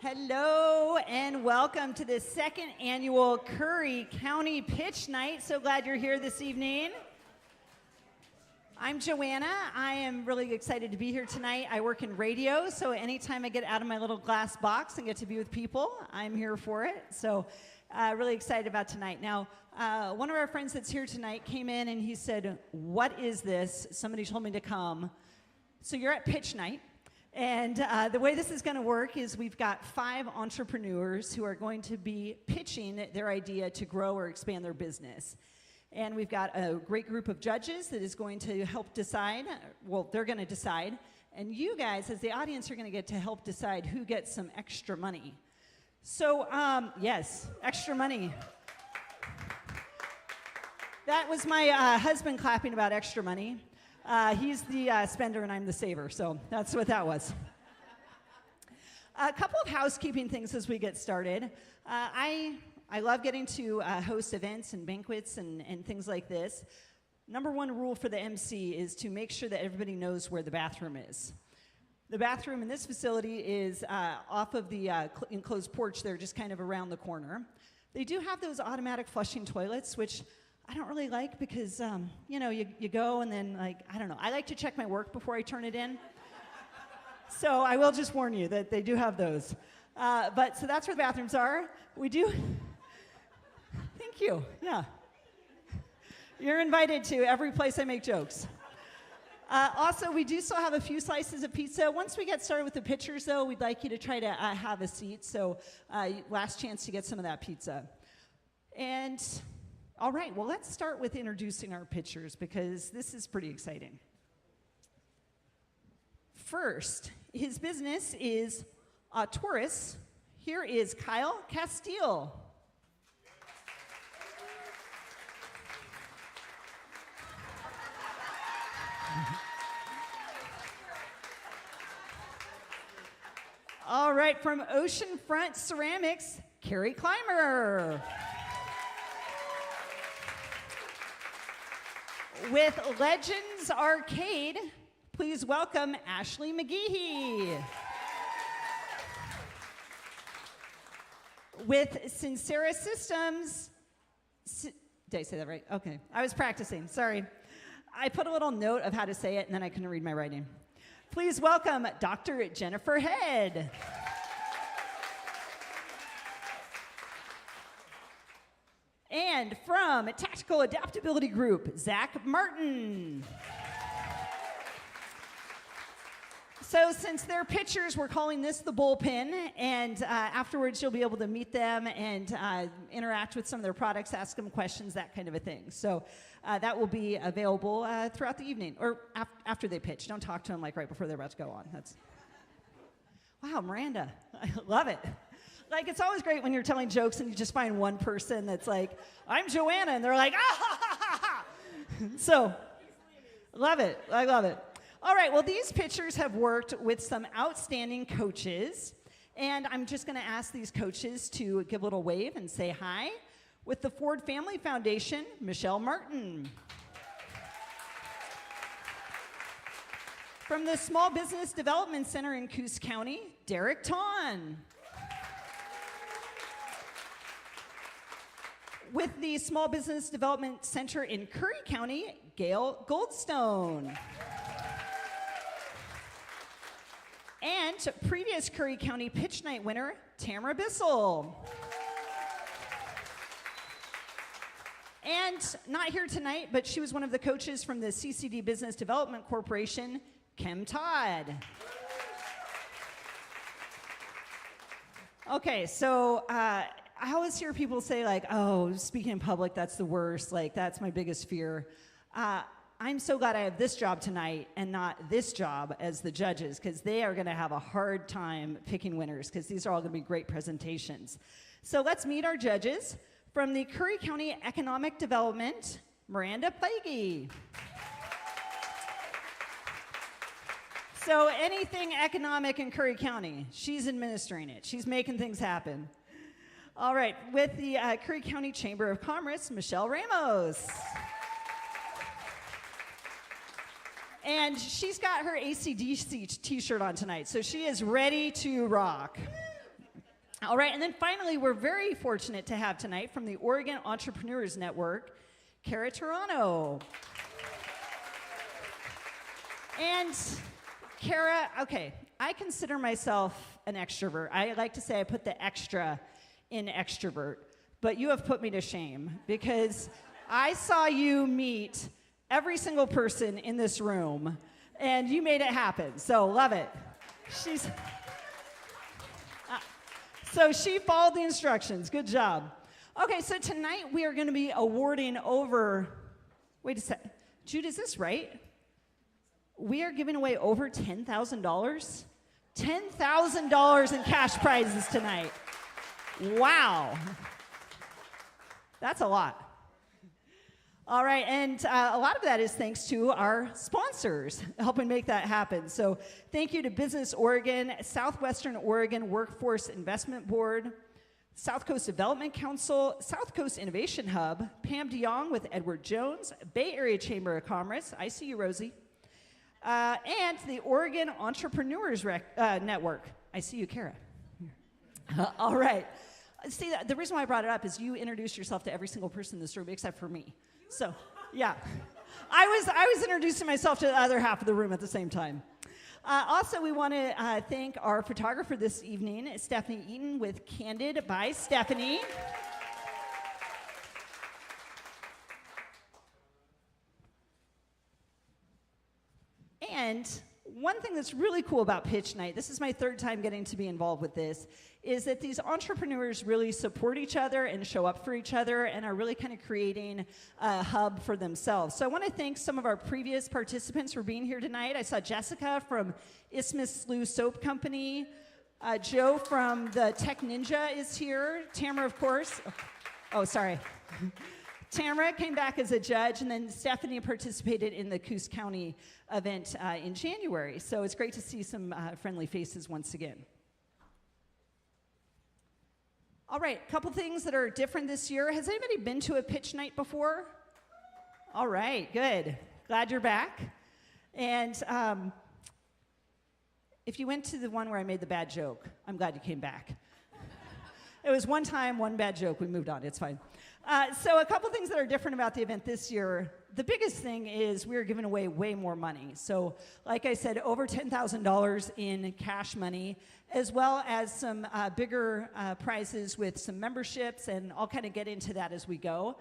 Hello and welcome to the second annual Curry County Pitch Night. So glad you're here this evening. I'm Joanna. I am really excited to be here tonight. I work in radio, so anytime I get out of my little glass box and get to be with people, I'm here for it. So really excited about tonight. Now, one of our friends that's here tonight came in and he said, "What is this?" Somebody told me to come. So you're at Pitch Night. And the way this is going to work is we've got 5 entrepreneurs who are going to be pitching their idea to grow or expand their business. And we've got a great group of judges that is going to help decide. Well, they're going to decide. And you guys, as the audience, are going to get to help decide who gets some extra money. So, yes, extra money. That was my husband clapping about extra money. He's the spender and I'm the saver, so that's what that was. A couple of housekeeping things as we get started. I love getting to host events and banquets and things like this. Number one rule for the MC is to make sure that everybody knows where the bathroom is. The bathroom in this facility is off of the enclosed porch there, just kind of around the corner. They do have those automatic flushing toilets, which I don't really like because, you go and then, I don't know. I like to check my work before I turn it in. So I will just warn you that they do have those. So that's where the bathrooms are. We do. Thank you. Yeah. You're invited to every place I make jokes. Also, we do still have a few slices of pizza. Once we get started with the pictures, though, we'd like you to try to have a seat. So last chance to get some of that pizza. And all right, well, let's start with introducing our pitchers because this is pretty exciting. First, his business is Taurus. Here is Kyle Castile. All right, from Oceanfront Ceramics, Carrie Clymer. With Legends Arcade, please welcome Ashley McGehee. With Sincera Systems, did I say that right? Okay, I was practicing, sorry. I put a little note of how to say it and then I couldn't read my writing. Please welcome Dr. Jennifer Head. And from Tactical Adaptability Group, Zach Martin. So since they're pitchers, we're calling this the bullpen, and afterwards you'll be able to meet them and interact with some of their products, ask them questions, that kind of a thing. So that will be available throughout the evening, or after they pitch. Don't talk to them like right before they're about to go on. Wow, Miranda, I love it. Like, it's always great when you're telling jokes and you just find one person that's like, "I'm Joanna," and they're like, "Ah, ha, ha, ha, ha." So, love it. I love it. All right, well, these pitchers have worked with some outstanding coaches, and I'm just going to ask these coaches to give a little wave and say hi. With the Ford Family Foundation, Michelle Martin. From the Small Business Development Center in Coos County, Derek Ton. With the Small Business Development Center in Curry County, Gail Goldstone. And previous Curry County Pitch Night winner, Tamara Bissell. And not here tonight, but she was one of the coaches from the CCD Business Development Corporation, Kim Todd. Okay, so I always hear people say, like, "Oh, speaking in public, that's the worst. Like, that's my biggest fear." I'm so glad I have this job tonight and not this job as the judges, because they are going to have a hard time picking winners, because these are all going to be great presentations. So let's meet our judges. From the Curry County Economic Development, Miranda Plaguey. So anything economic in Curry County, she's administering it. She's making things happen. All right, with the Curry County Chamber of Commerce, Michelle Ramos. And she's got her AC/DC t-shirt on tonight, so she is ready to rock. All right, and then finally, we're very fortunate to have tonight from the Oregon Entrepreneurs Network, Kara Toronto. And Kara, okay, I consider myself an extrovert. I like to say I put the extra in extrovert, but you have put me to shame because I saw you meet every single person in this room, and you made it happen, so love it. So she followed the instructions. Good job. Okay, so tonight we are going to be awarding over, wait a sec, Jude, is this right? We are giving away over $10,000? $10,000 in cash prizes tonight. Wow. That's a lot. All right, and a lot of that is thanks to our sponsors helping make that happen. So thank you to Business Oregon, Southwestern Oregon Workforce Investment Board, South Coast Development Council, South Coast Innovation Hub, Pam DeYoung with Edward Jones, Bay Area Chamber of Commerce, I see you, Rosie, and the Oregon Entrepreneurs Network. I see you, Kara. All right. See, the reason why I brought it up is you introduced yourself to every single person in this room except for me. So, yeah. I was introducing myself to the other half of the room at the same time. Also, we want to thank our photographer this evening, Stephanie Eaton with Candid by Stephanie. And one thing that's really cool about Pitch Night, this is my third time getting to be involved with this, is that these entrepreneurs really support each other and show up for each other and are really kind of creating a hub for themselves. So I want to thank some of our previous participants for being here tonight. I saw Jessica from Isthmus Slough Soap Company. Joe from the Tech Ninja is here. Tamara, of course. Oh, sorry. Tamara came back as a judge, and then Stephanie participated in the Coos County event in January. So it's great to see some friendly faces once again. All right, a couple things that are different this year. Has anybody been to a pitch night before? All right, good. Glad you're back. And if you went to the one where I made the bad joke, I'm glad you came back. It was one time, one bad joke. We moved on. It's fine. So a couple things that are different about the event this year. The biggest thing is we're giving away way more money. So like I said, over $10,000 in cash money, as well as some bigger prizes with some memberships, and I'll kind of get into that as we go.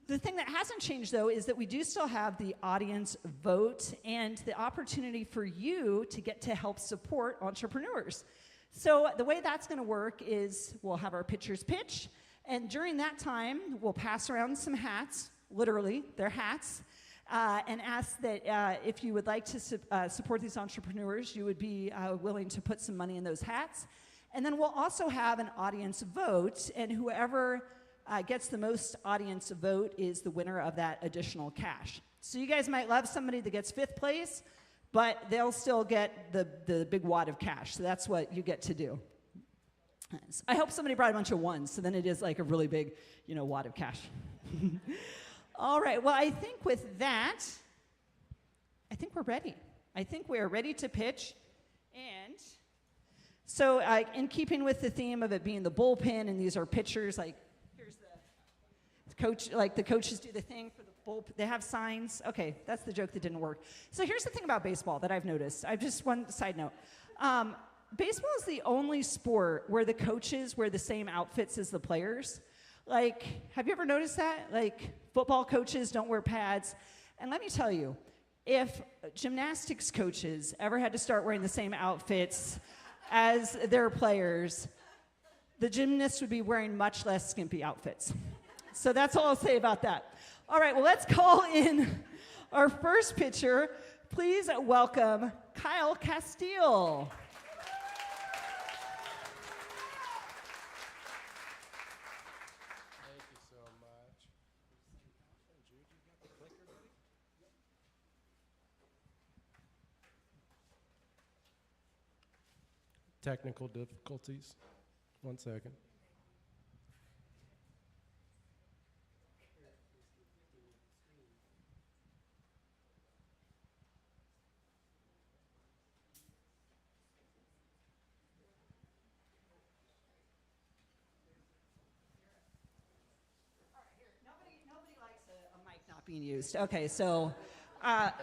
The thing that hasn't changed, though, is that we do still have the audience vote and the opportunity for you to get to help support entrepreneurs. So the way that's going to work is we'll have our pitchers pitch, and during that time, we'll pass around some hats, literally, they're hats, and ask that if you would like to support these entrepreneurs, you would be willing to put some money in those hats. And then we'll also have an audience vote, and whoever gets the most audience vote is the winner of that additional cash. So you guys might love somebody that gets 5th place, but they'll still get the big wad of cash. So that's what you get to do. I hope somebody brought a bunch of ones, so then it is like a really big, wad of cash. All right, well, I think with that, I think we're ready. I think we are ready to pitch. And so in keeping with the theme of it being the bullpen, and these are pitchers, like here's the coach, like the coaches do the thing for the bullpen. They have signs. Okay, that's the joke that didn't work. So here's the thing about baseball that I've noticed. I've just one side note. Baseball is the only sport where the coaches wear the same outfits as the players. Like, have you ever noticed that? Like, football coaches don't wear pads. And let me tell you, if gymnastics coaches ever had to start wearing the same outfits as their players, the gymnasts would be wearing much less skimpy outfits. So that's all I'll say about that. All right, well, let's call in our first pitcher. Please welcome Kyle Castile. Technical difficulties. 1 second. being used. Okay, so are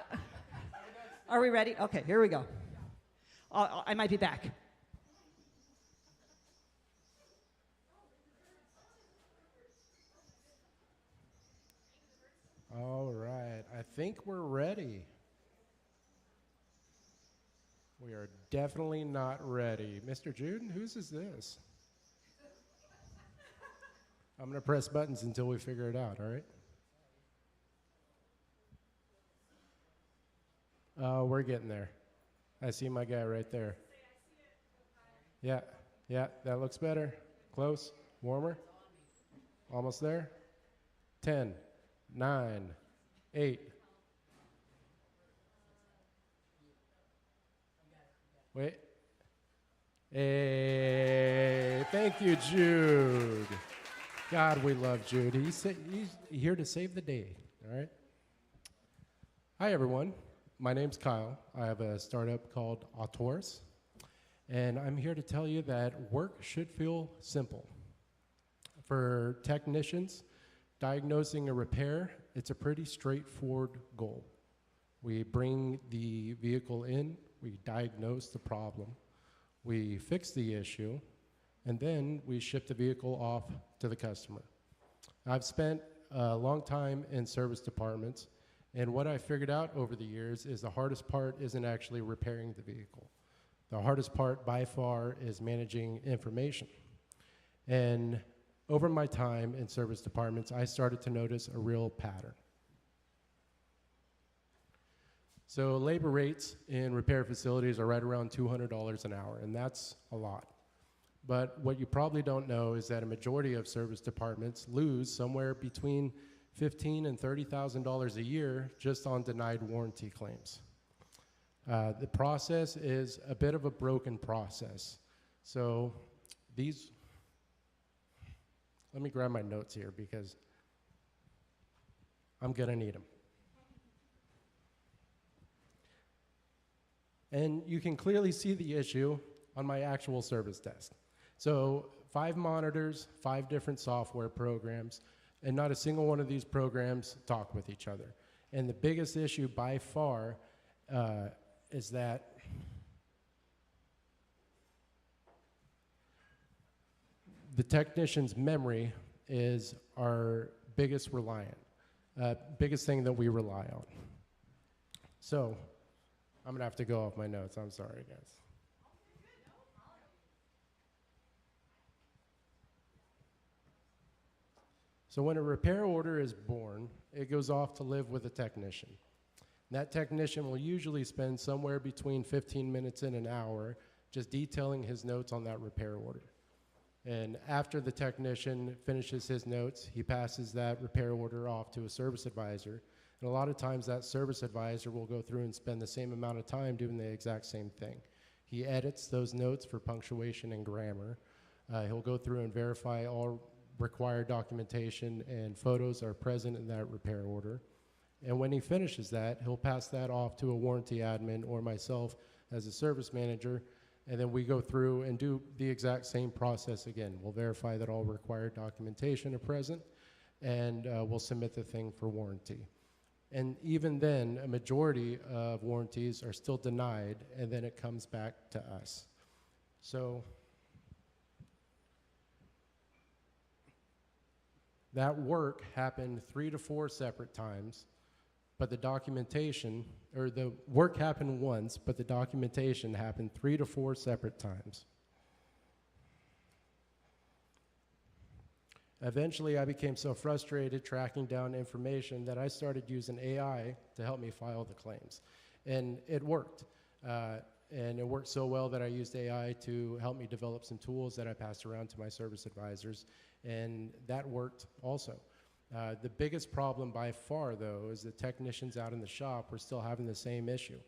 we ready? Okay, here we go. I might be back. All right, I think we're ready. We are definitely not ready. Mr. Jude, whose is this? I'm going to press buttons until we figure it out, all right? We're getting there. I see my guy right there. Yeah, that looks better. Close, warmer. Almost there. 10, 9, 8. Wait. Hey, thank you, Jude. God, we love Jude. He's here to save the day, all right? Hi, everyone. My name's Kyle. I have a startup called Autors, and I'm here to tell you that work should feel simple. For technicians, diagnosing a repair, it's a pretty straightforward goal. We bring the vehicle in, we diagnose the problem, we fix the issue, and then we ship the vehicle off to the customer. I've spent a long time in service departments, and what I figured out over the years is the hardest part isn't actually repairing the vehicle. The hardest part by far is managing information. And over my time in service departments, I started to notice a real pattern. So labor rates in repair facilities are right around $200 an hour, and that's a lot. But what you probably don't know is that a majority of service departments lose somewhere between $15,000 and $30,000 a year just on denied warranty claims. The process is a bit of a broken process. So let me grab my notes here because I'm gonna need them. And you can clearly see the issue on my actual service desk. So 5 monitors, 5 different software programs, and not a single one of these programs talk with each other. And the biggest issue by far is that the technician's memory is our biggest biggest thing that we rely on. So I'm gonna have to go off my notes, I'm sorry guys. So when a repair order is born, it goes off to live with a technician. That technician will usually spend somewhere between 15 minutes and an hour just detailing his notes on that repair order. And after the technician finishes his notes, he passes that repair order off to a service advisor. And a lot of times that service advisor will go through and spend the same amount of time doing the exact same thing. He edits those notes for punctuation and grammar. He'll go through and verify all required documentation and photos are present in that repair order. And when he finishes that, he'll pass that off to a warranty admin or myself as a service manager, and then we go through and do the exact same process again. We'll verify that all required documentation are present, and we'll submit the thing for warranty. And even then, a majority of warranties are still denied, and then it comes back to us. So that work happened 3 to 4 separate times, but the documentation, or the work happened once, but the documentation happened 3 to 4 separate times. Eventually, I became so frustrated tracking down information that I started using AI to help me file the claims. And it worked. And it worked so well that I used AI to help me develop some tools that I passed around to my service advisors, and that worked also. The biggest problem by far, though, is the technicians out in the shop were still having the same issue.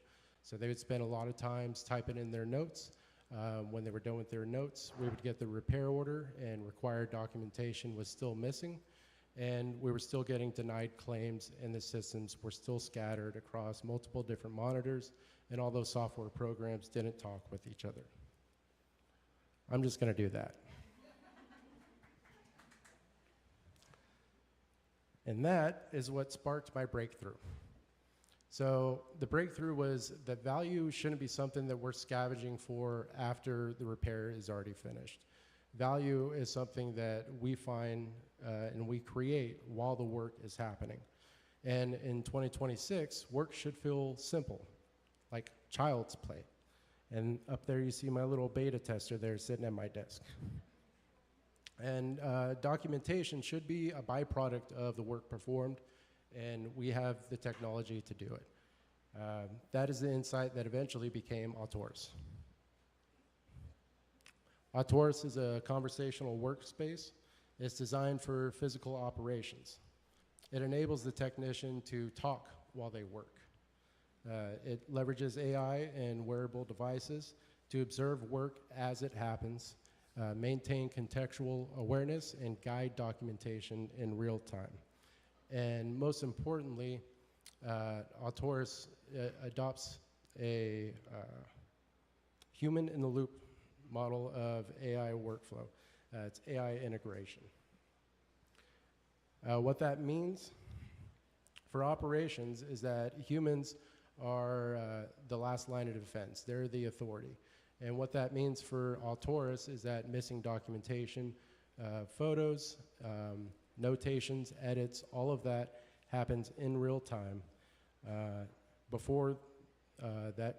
So they would spend a lot of times typing in their notes. When they were done with their notes, we would get the repair order, and required documentation was still missing, and we were still getting denied claims, and the systems were still scattered across multiple different monitors, and all those software programs didn't talk with each other. I'm just going to do that. And that is what sparked my breakthrough. So the breakthrough was that value shouldn't be something that we're scavenging for after the repair is already finished. Value is something that we find and we create while the work is happening. And in 2026, work should feel simple, like child's play. And up there you see my little beta tester there sitting at my desk. And documentation should be a byproduct of the work performed, and we have the technology to do it. That is the insight that eventually became Autors. Autors is a conversational workspace. It's designed for physical operations. It enables the technician to talk while they work. It leverages AI and wearable devices to observe work as it happens, maintain contextual awareness, and guide documentation in real time. And most importantly, Autors adopts a human-in-the-loop model of AI workflow. It's AI integration. What that means for operations is that humans are the last line of defense. They're the authority. And what that means for Autors is that missing documentation, photos, notations, edits, all of that happens in real time before that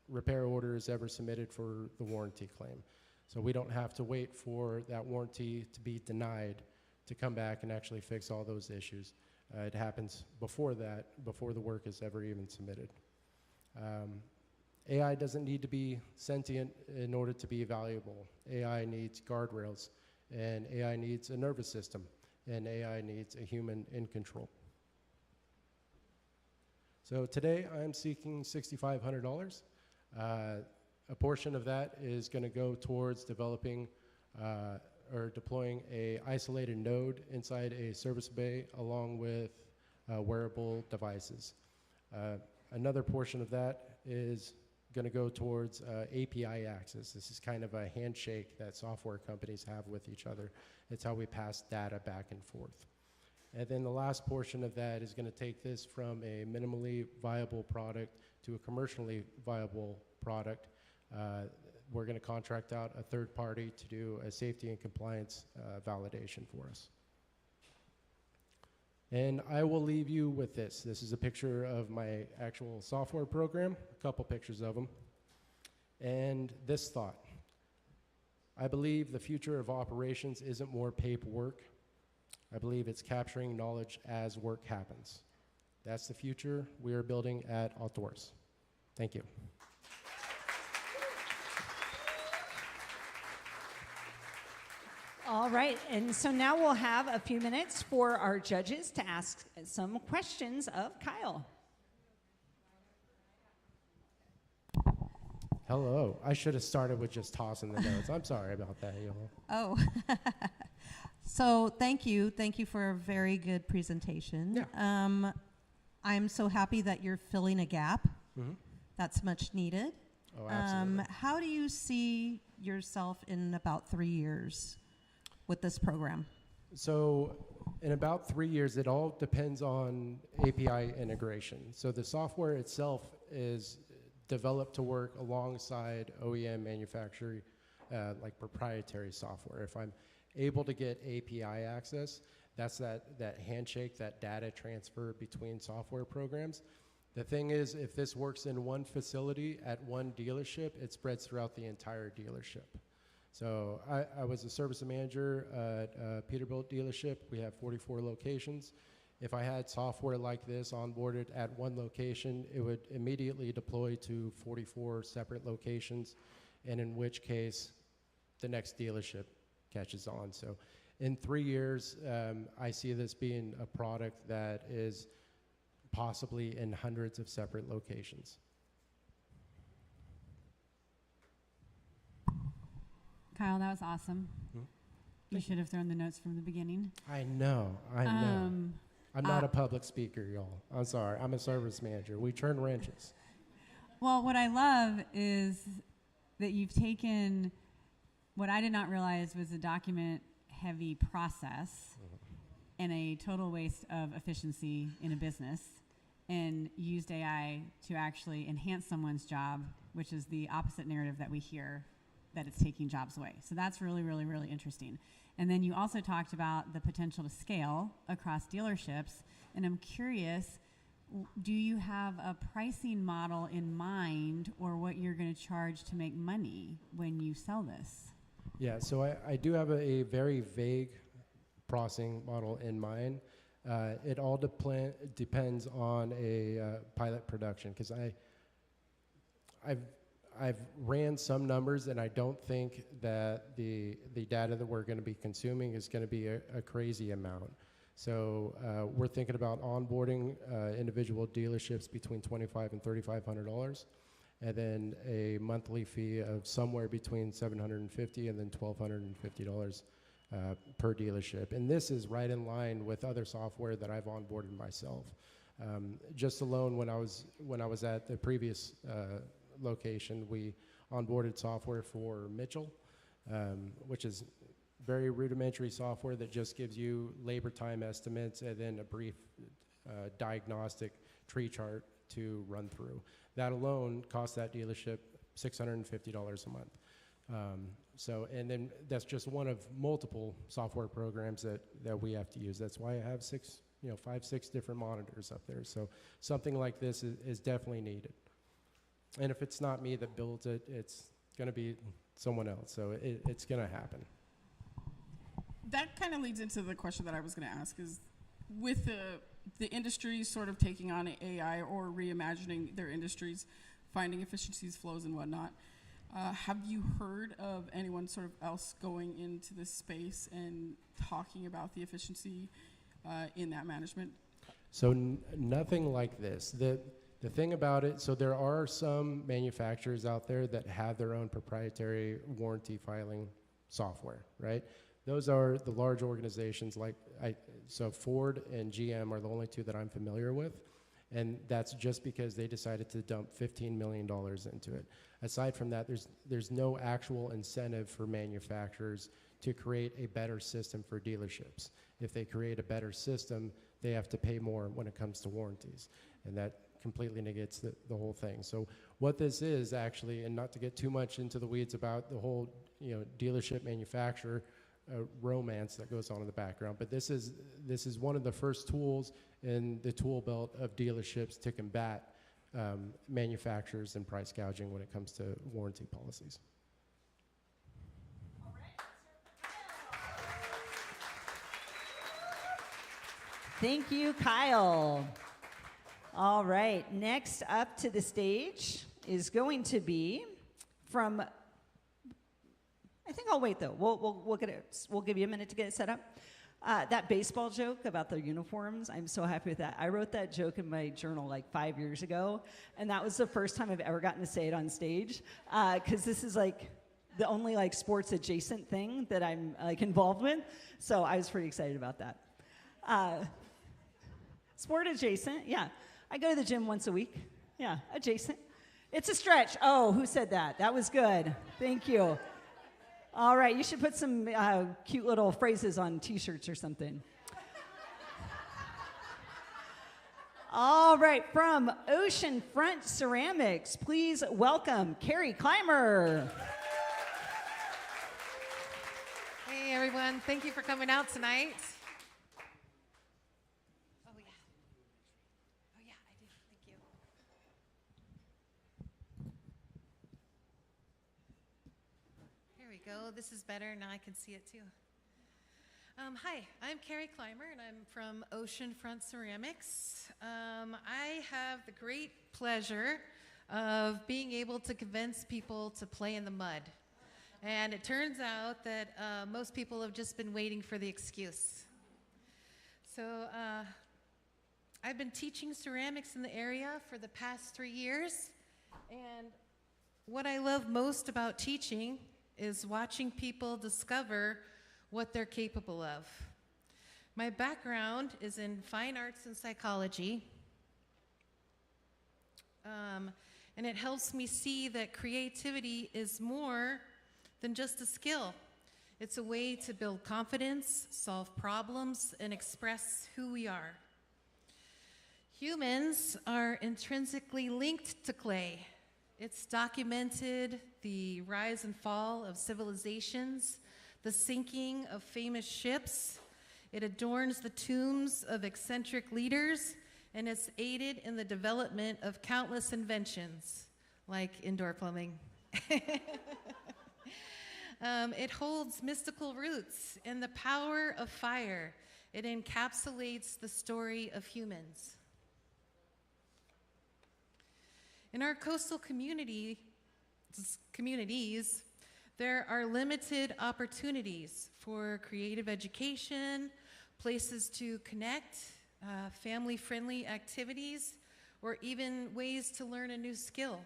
repair order is ever submitted for the warranty claim. So we don't have to wait for that warranty to be denied to come back and actually fix all those issues. It happens before that, before the work is ever even submitted. AI doesn't need to be sentient in order to be valuable. AI needs guardrails, and AI needs a nervous system, and AI needs a human in control. So today I'm seeking $6,500. A portion of that is going to go towards developing or deploying a isolated node inside a service bay along with wearable devices. Another portion of that is going to go towards API access. This is kind of a handshake that software companies have with each other. It's how we pass data back and forth. And then the last portion of that is going to take this from a minimally viable product to a commercially viable product. We're going to contract out a third party to do a safety and compliance validation for us. And I will leave you with this. This is a picture of my actual software program, a couple pictures of them. And this thought: I believe the future of operations isn't more paperwork. I believe it's capturing knowledge as work happens. That's the future we are building at Autors. Thank you. All right, and so now we'll have a few minutes for our judges to ask some questions of Kyle. Hello. I should have started with just tossing the notes. I'm sorry about that, y'all. Oh, so thank you. Thank you for a very good presentation. Yeah. I'm so happy that you're filling a gap. Mm-hmm. That's much needed. Oh, absolutely. How do you see yourself in about 3 years with this program? So in about 3 years, it all depends on API integration. So the software itself is developed to work alongside OEM manufacturing, like proprietary software. If I'm able to get API access, that's that handshake, that data transfer between software programs. The thing is, if this works in one facility at one dealership, it spreads throughout the entire dealership. So I was a service manager at Peterbilt dealership. We have 44 locations. If I had software like this onboarded at one location, it would immediately deploy to 44 separate locations, and in which case, the next dealership catches on. So in 3 years, I see this being a product that is possibly in hundreds of separate locations. Kyle, that was awesome. You should have thrown the notes from the beginning. I know. I'm not a public speaker, y'all. I'm sorry. I'm a service manager. We turn wrenches. Well, what I love is that you've taken what I did not realize was a document-heavy process and a total waste of efficiency in a business, and used AI to actually enhance someone's job, which is the opposite narrative that we hear, that it's taking jobs away. So that's really, really, really interesting. And then you also talked about the potential to scale across dealerships, and I'm curious, do you have a pricing model in mind, or what you're going to charge to make money when you sell this? Yeah, so I do have a very vague pricing model in mind. It all depends on a pilot production, because I've ran some numbers, and I don't think that the data that we're going to be consuming is going to be a crazy amount. So we're thinking about onboarding individual dealerships between $2,500 and $3,500, and then a monthly fee of somewhere between $750 and then $1,250 per dealership. And this is right in line with other software that I've onboarded myself. Just alone, when I was at the previous location, we onboarded software for Mitchell, which is very rudimentary software that just gives you labor time estimates and then a brief diagnostic tree chart to run through. That alone cost that dealership $650 a month. And then that's just one of multiple software programs that we have to use. That's why I have 5, 6 different monitors up there. So something like this is definitely needed. And if it's not me that builds it, it's going to be someone else. So it's going to happen. That kind of leads into the question that I was going to ask, is with the industry sort of taking on AI or reimagining their industries, finding efficiencies, flows, and whatnot, have you heard of anyone sort of else going into this space and talking about the efficiency in that management? So nothing like this. The thing about it, so there are some manufacturers out there that have their own proprietary warranty filing software, right? Those are the large organizations so Ford and GM are the only two that I'm familiar with, and that's just because they decided to dump $15 million into it. Aside from that, there's no actual incentive for manufacturers to create a better system for dealerships. If they create a better system, they have to pay more when it comes to warranties, and that completely negates the whole thing. So what this is actually, and not to get too much into the weeds about the whole dealership manufacturer romance that goes on in the background, but this is one of the first tools in the tool belt of dealerships to combat manufacturers and price gouging when it comes to warranty policies. Thank you, Kyle. All right, next up to the stage is going to be from, I think I'll wait though. We'll get it. We'll give you a minute to get it set up. That baseball joke about the uniforms, I'm so happy with that. I wrote that joke in my journal like 5 years ago, and that was the first time I've ever gotten to say it on stage, because this is like the only like sports adjacent thing that I'm like involved with. So I was pretty excited about that. Sport adjacent, yeah. I go to the gym once a week. Yeah, adjacent. It's a stretch. Oh, who said that? That was good. Thank you. All right, you should put some cute little phrases on T-shirts or something. All right, from Oceanfront Ceramics, please welcome Carrie Clymer. Hey, everyone. Thank you for coming out tonight. Go. This is better. Now I can see it too. Hi, I'm Carrie Clymer, and I'm from Oceanfront Ceramics. I have the great pleasure of being able to convince people to play in the mud. And it turns out that most people have just been waiting for the excuse. So I've been teaching ceramics in the area for the past 3 years. And what I love most about teaching is watching people discover what they're capable of. My background is in fine arts and psychology, and it helps me see that creativity is more than just a skill. It's a way to build confidence, solve problems, and express who we are. Humans are intrinsically linked to clay. It's documented the rise and fall of civilizations, the sinking of famous ships. It adorns the tombs of eccentric leaders, and it's aided in the development of countless inventions, like indoor plumbing. It holds mystical roots in the power of fire. It encapsulates the story of humans. In our coastal communities, there are limited opportunities for creative education, places to connect, family-friendly activities, or even ways to learn a new skill.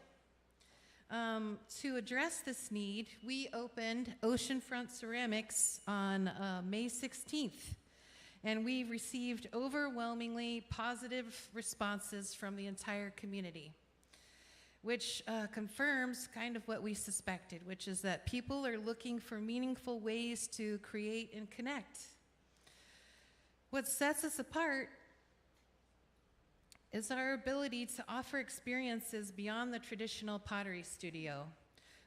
To address this need, we opened Oceanfront Ceramics on May 16th, and we received overwhelmingly positive responses from the entire community, which confirms kind of what we suspected, which is that people are looking for meaningful ways to create and connect. What sets us apart is our ability to offer experiences beyond the traditional pottery studio.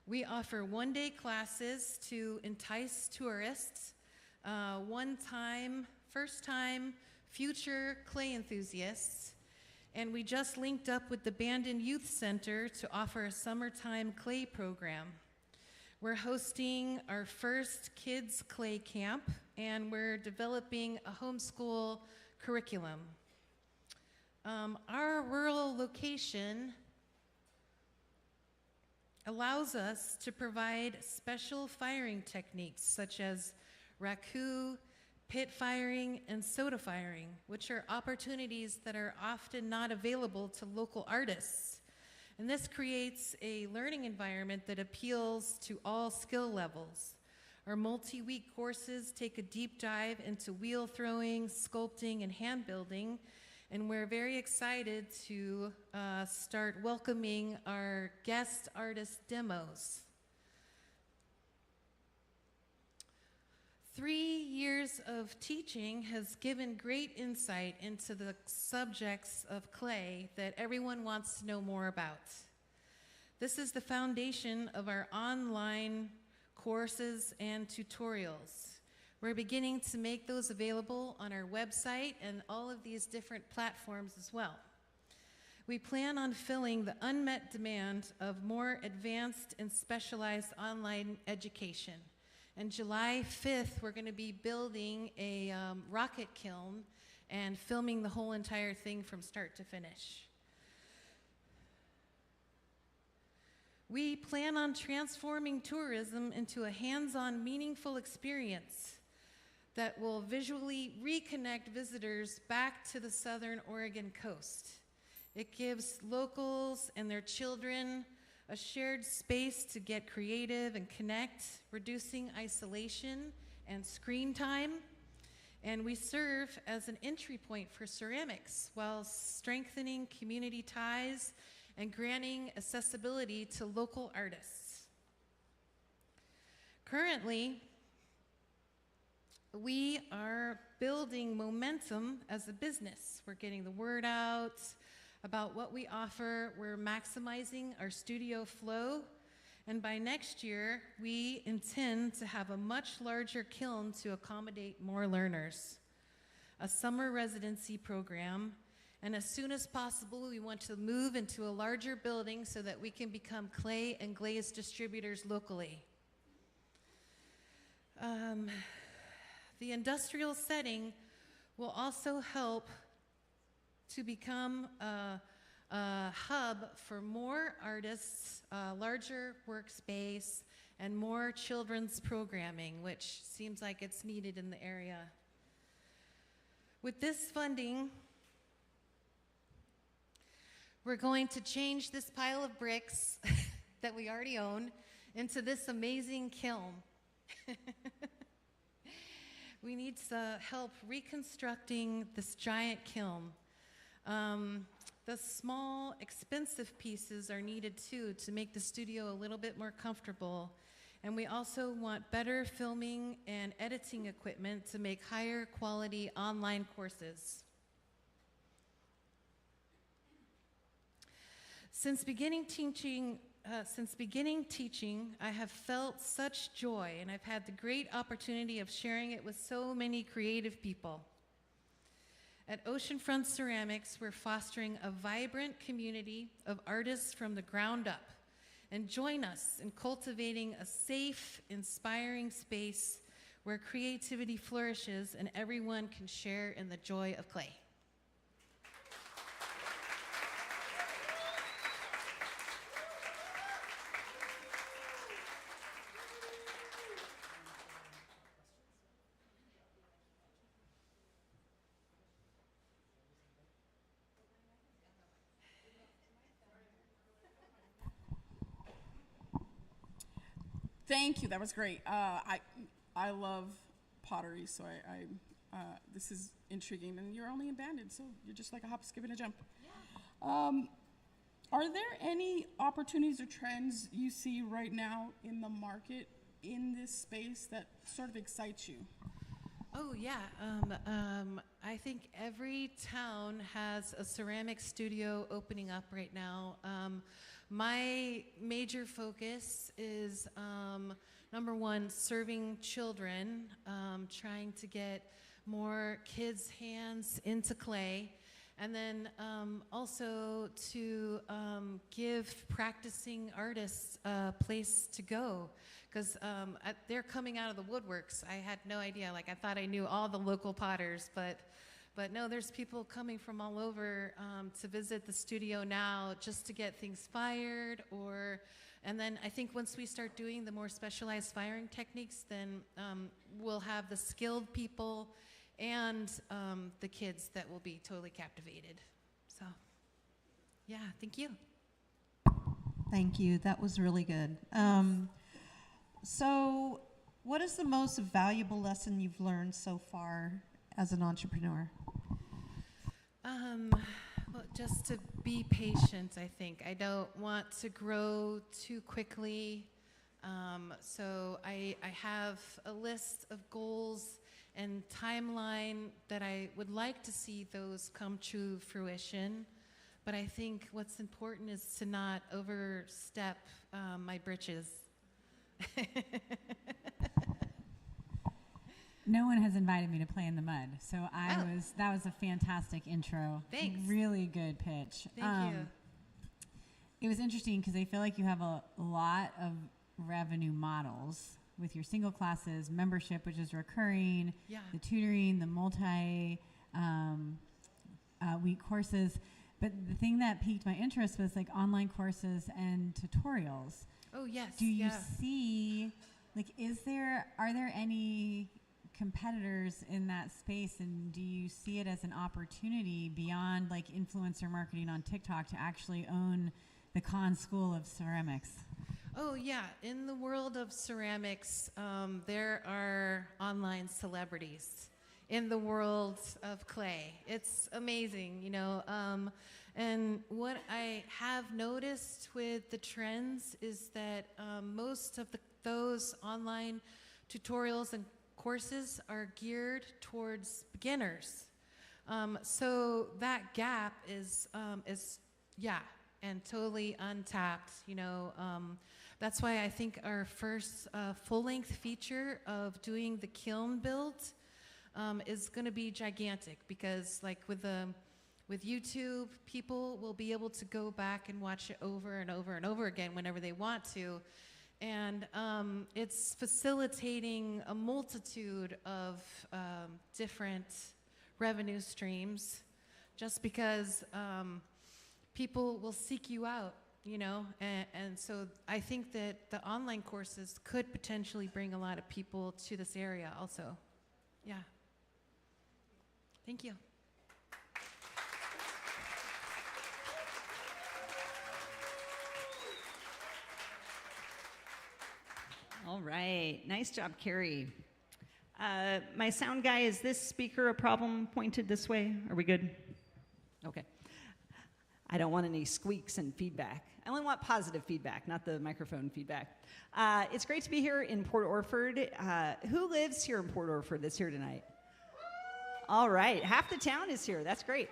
We offer one-day classes to entice tourists, one-time, first-time, future clay enthusiasts, and we just linked up with the Bandon Youth Center to offer a summertime clay program. We're hosting our first kids clay camp, and we're developing a homeschool curriculum. Our rural location allows us to provide special firing techniques such as raku, pit firing, and soda firing, which are opportunities that are often not available to local artists. And this creates a learning environment that appeals to all skill levels. Our multi-week courses take a deep dive into wheel throwing, sculpting, and hand building, and we're very excited to start welcoming our guest artist demos. 3 years of teaching has given great insight into the subjects of clay that everyone wants to know more about. This is the foundation of our online courses and tutorials. We're beginning to make those available on our website and all of these different platforms as well. We plan on filling the unmet demand of more advanced and specialized online education. And July 5th, we're going to be building a rocket kiln and filming the whole entire thing from start to finish. We plan on transforming tourism into a hands-on, meaningful experience that will visually reconnect visitors back to the Southern Oregon coast. It gives locals and their children a shared space to get creative and connect, reducing isolation and screen time. And we serve as an entry point for ceramics while strengthening community ties and granting accessibility to local artists. Currently, we are building momentum as a business. We're getting the word out about what we offer. We're maximizing our studio flow. And by next year, we intend to have a much larger kiln to accommodate more learners, a summer residency program, and as soon as possible, we want to move into a larger building so that we can become clay and glaze distributors locally. The industrial setting will also help to become a hub for more artists, larger workspace, and more children's programming, which seems like it's needed in the area. With this funding, we're going to change this pile of bricks that we already own into this amazing kiln. We need help reconstructing this giant kiln. The small, expensive pieces are needed too to make the studio a little bit more comfortable. And we also want better filming and editing equipment to make higher quality online courses. Since beginning teaching, I have felt such joy, and I've had the great opportunity of sharing it with so many creative people. At Oceanfront Ceramics, we're fostering a vibrant community of artists from the ground up. And join us in cultivating a safe, inspiring space where creativity flourishes and everyone can share in the joy of clay. Thank you. That was great. I love pottery, so this is intriguing. And you're only in Banded, so you're just like a hop, skip, and a jump. Yeah. Are there any opportunities or trends you see right now in the market in this space that sort of excites you? Oh, yeah. I think every town has a ceramic studio opening up right now. My major focus is, number one, serving children, trying to get more kids' hands into clay, and then also to give practicing artists a place to go. Because they're coming out of the woodworks. I had no idea. Like, I thought I knew all the local potters, but no, there's people coming from all over to visit the studio now just to get things fired. And then I think once we start doing the more specialized firing techniques, then we'll have the skilled people and the kids that will be totally captivated. So, yeah, thank you. Thank you. That was really good. So, what is the most valuable lesson you've learned so far as an entrepreneur? Well, just to be patient, I think. I don't want to grow too quickly. So I have a list of goals and timeline that I would like to see those come to fruition. But I think what's important is to not overstep my britches. No one has invited me to play in the mud, so that was a fantastic intro. Thanks. Really good pitch. Thank you. It was interesting because I feel like you have a lot of revenue models with your single classes, membership, which is recurring, Yeah. the tutoring, the multi-week courses. But the thing that piqued my interest was like online courses and tutorials. Oh, yes. Do you yeah. see, like, are there any competitors in that space, and do you see it as an opportunity beyond like influencer marketing on TikTok to actually own the Khan School of Ceramics? Oh, yeah. In the world of ceramics, there are online celebrities in the world of clay. It's amazing, you know. And what I have noticed with the trends is that most of those online tutorials and courses are geared towards beginners. So that gap is and totally untapped, you know. That's why I think our first full-length feature of doing the kiln build is going to be gigantic, because like with YouTube, people will be able to go back and watch it over and over and over again whenever they want to. And it's facilitating a multitude of different revenue streams, just because people will seek you out, you know. And so I think that the online courses could potentially bring a lot of people to this area also. Yeah. Thank you. All right. Nice job, Carrie. My sound guy, is this speaker a problem pointed this way? Are we good? Okay. I don't want any squeaks and feedback. I only want positive feedback, not the microphone feedback. It's great to be here in Port Orford. Who lives here in Port Orford that's here tonight? All right, half the town is here. That's great.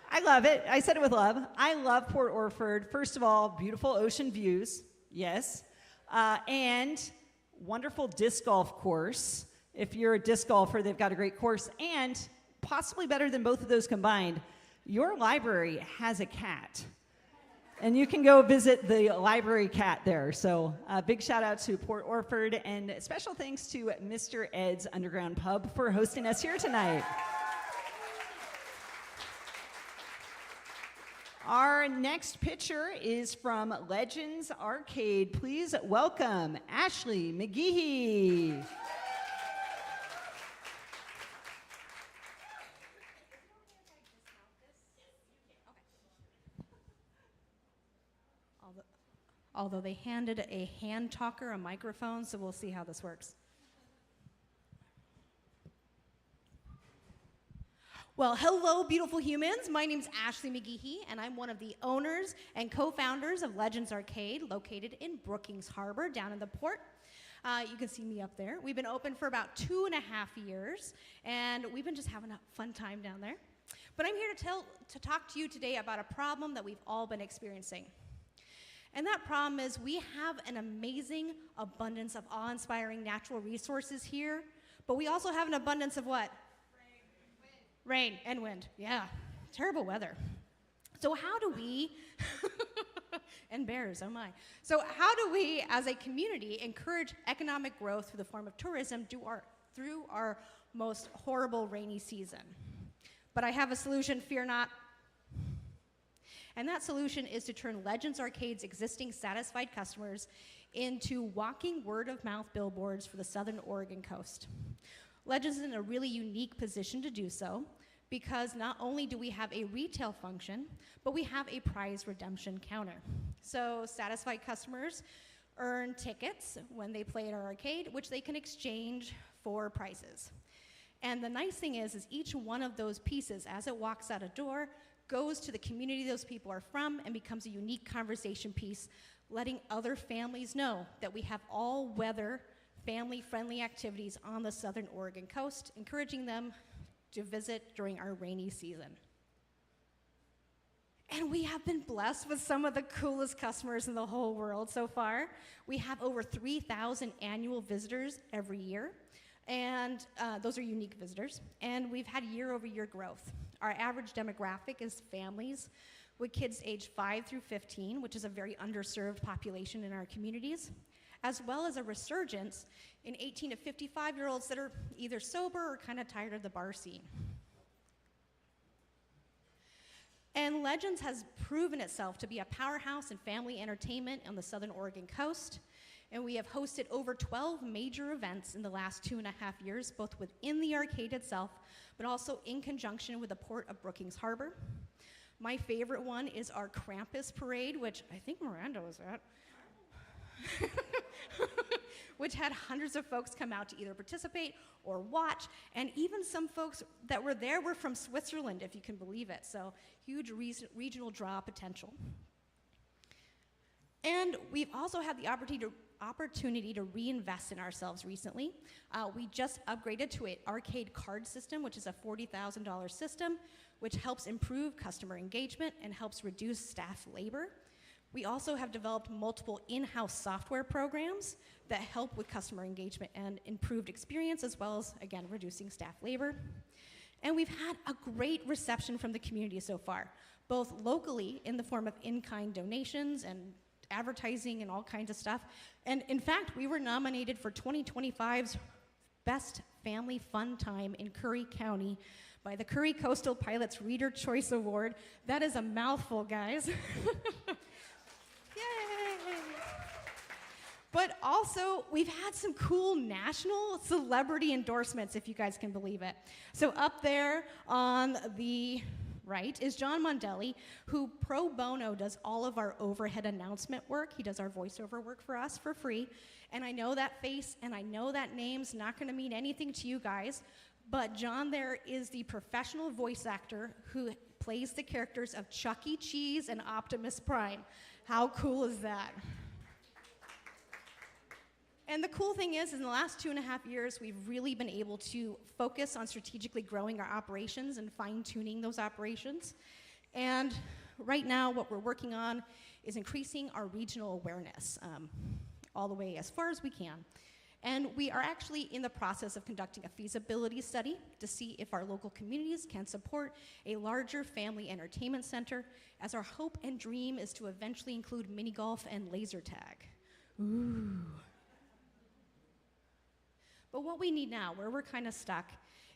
I love it. I said it with love. I love Port Orford. First of all, beautiful ocean views, yes, and wonderful disc golf course. If you're a disc golfer, they've got a great course, and possibly better than both of those combined, your library has a cat. And you can go visit the library cat there. So big shout out to Port Orford, and special thanks to Mr. Ed's Underground Pub for hosting us here tonight. Our next picture is from Legends Arcade. Please welcome Ashley McGehee. Although they handed a hand talker a microphone, so we'll see how this works. Well, hello, beautiful humans. My name's Ashley McGehee, and I'm one of the owners and co-founders of Legends Arcade, located in Brookings Harbor, down in the port. You can see me up there. We've been open for about 2.5 years, and we've been just having a fun time down there. But I'm here to talk to you today about a problem that we've all been experiencing. And that problem is we have an amazing abundance of awe-inspiring natural resources here, but we also have an abundance of what? Rain and wind, yeah. Terrible weather. So how do we, and bears, oh my. So how do we, as a community, encourage economic growth through the form of tourism through our most horrible rainy season? But I have a solution, fear not. And that solution is to turn Legends Arcade's existing satisfied customers into walking word-of-mouth billboards for the Southern Oregon coast. Legends is in a really unique position to do so, because not only do we have a retail function, but we have a prize redemption counter. So satisfied customers earn tickets when they play at our arcade, which they can exchange for prizes. And the nice thing is each one of those pieces, as it walks out a door, goes to the community those people are from and becomes a unique conversation piece, letting other families know that we have all-weather, family-friendly activities on the Southern Oregon coast, encouraging them to visit during our rainy season. And we have been blessed with some of the coolest customers in the whole world so far. We have over 3,000 annual visitors every year, and those are unique visitors, and we've had year-over-year growth. Our average demographic is families with kids aged 5 through 15, which is a very underserved population in our communities, as well as a resurgence in 18 to 55-year-olds that are either sober or kind of tired of the bar scene. And Legends has proven itself to be a powerhouse in family entertainment on the Southern Oregon coast. And we have hosted over 12 major events in the last 2.5 years, both within the arcade itself, but also in conjunction with the Port of Brookings Harbor. My favorite one is our Krampus Parade, which I think Miranda was at, which had hundreds of folks come out to either participate or watch, and even some folks that were there were from Switzerland, if you can believe it, so huge regional draw potential. And we've also had the opportunity to reinvest in ourselves recently. We just upgraded to an arcade card system, which is a $40,000 system, which helps improve customer engagement and helps reduce staff labor. We also have developed multiple in-house software programs that help with customer engagement and improved experience, as well as, again, reducing staff labor. And we've had a great reception from the community so far, both locally in the form of in-kind donations and advertising and all kinds of stuff. And in fact, we were nominated for 2025's Best Family Fun Time in Curry County by the Curry Coastal Pilots Reader Choice Award. That is a mouthful, guys. Yay! But also, we've had some cool national celebrity endorsements, if you guys can believe it. So up there on the right is John Mondelli, who pro bono does all of our overhead announcement work. He does our voiceover work for us for free. And I know that face and I know that name's not going to mean anything to you guys, but John there is the professional voice actor who plays the characters of Chuck E. Cheese and Optimus Prime. How cool is that? And the cool thing is, in the last 2.5 years, we've really been able to focus on strategically growing our operations and fine-tuning those operations. And right now, what we're working on is increasing our regional awareness all the way as far as we can. And we are actually in the process of conducting a feasibility study to see if our local communities can support a larger family entertainment center, as our hope and dream is to eventually include mini golf and laser tag. Ooh. But what we need now, where we're kind of stuck,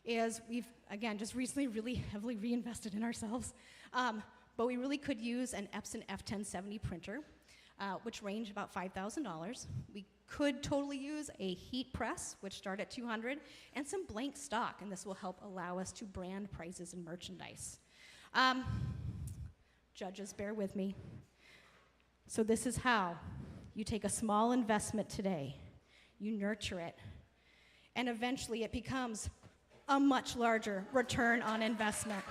is we've, again, just recently really heavily reinvested in ourselves. But we really could use an Epson F1070 printer, which range about $5,000. We could totally use a heat press, which start at $200, and some blank stock, and this will help allow us to brand prices and merchandise. Judges, bear with me. So this is how you take a small investment today, you nurture it, and eventually it becomes a much larger return on investment.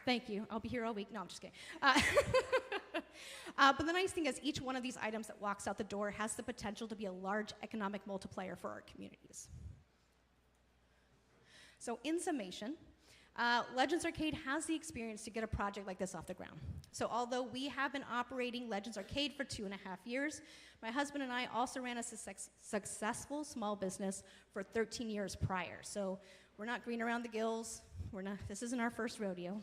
Thank you. I'll be here all week. No, I'm just kidding. But the nice thing is each one of these items that walks out the door has the potential to be a large economic multiplier for our communities. So in summation, Legends Arcade has the experience to get a project like this off the ground. So although we have been operating Legends Arcade for 2.5 years, my husband and I also ran a successful small business for 13 years prior. So we're not green around the gills. This isn't our first rodeo.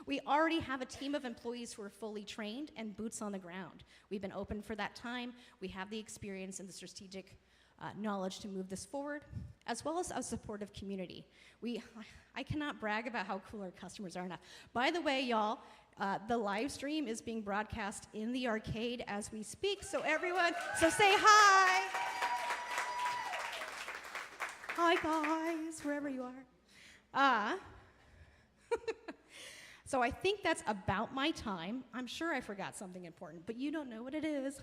We already have a team of employees who are fully trained and boots on the ground. We've been open for that time. We have the experience and the strategic knowledge to move this forward, as well as a supportive community. I cannot brag about how cool our customers are enough. By the way, y'all, the live stream is being broadcast in the arcade as we speak, so everyone, so say hi. Hi, guys, wherever you are. So I think that's about my time. I'm sure I forgot something important, but you don't know what it is.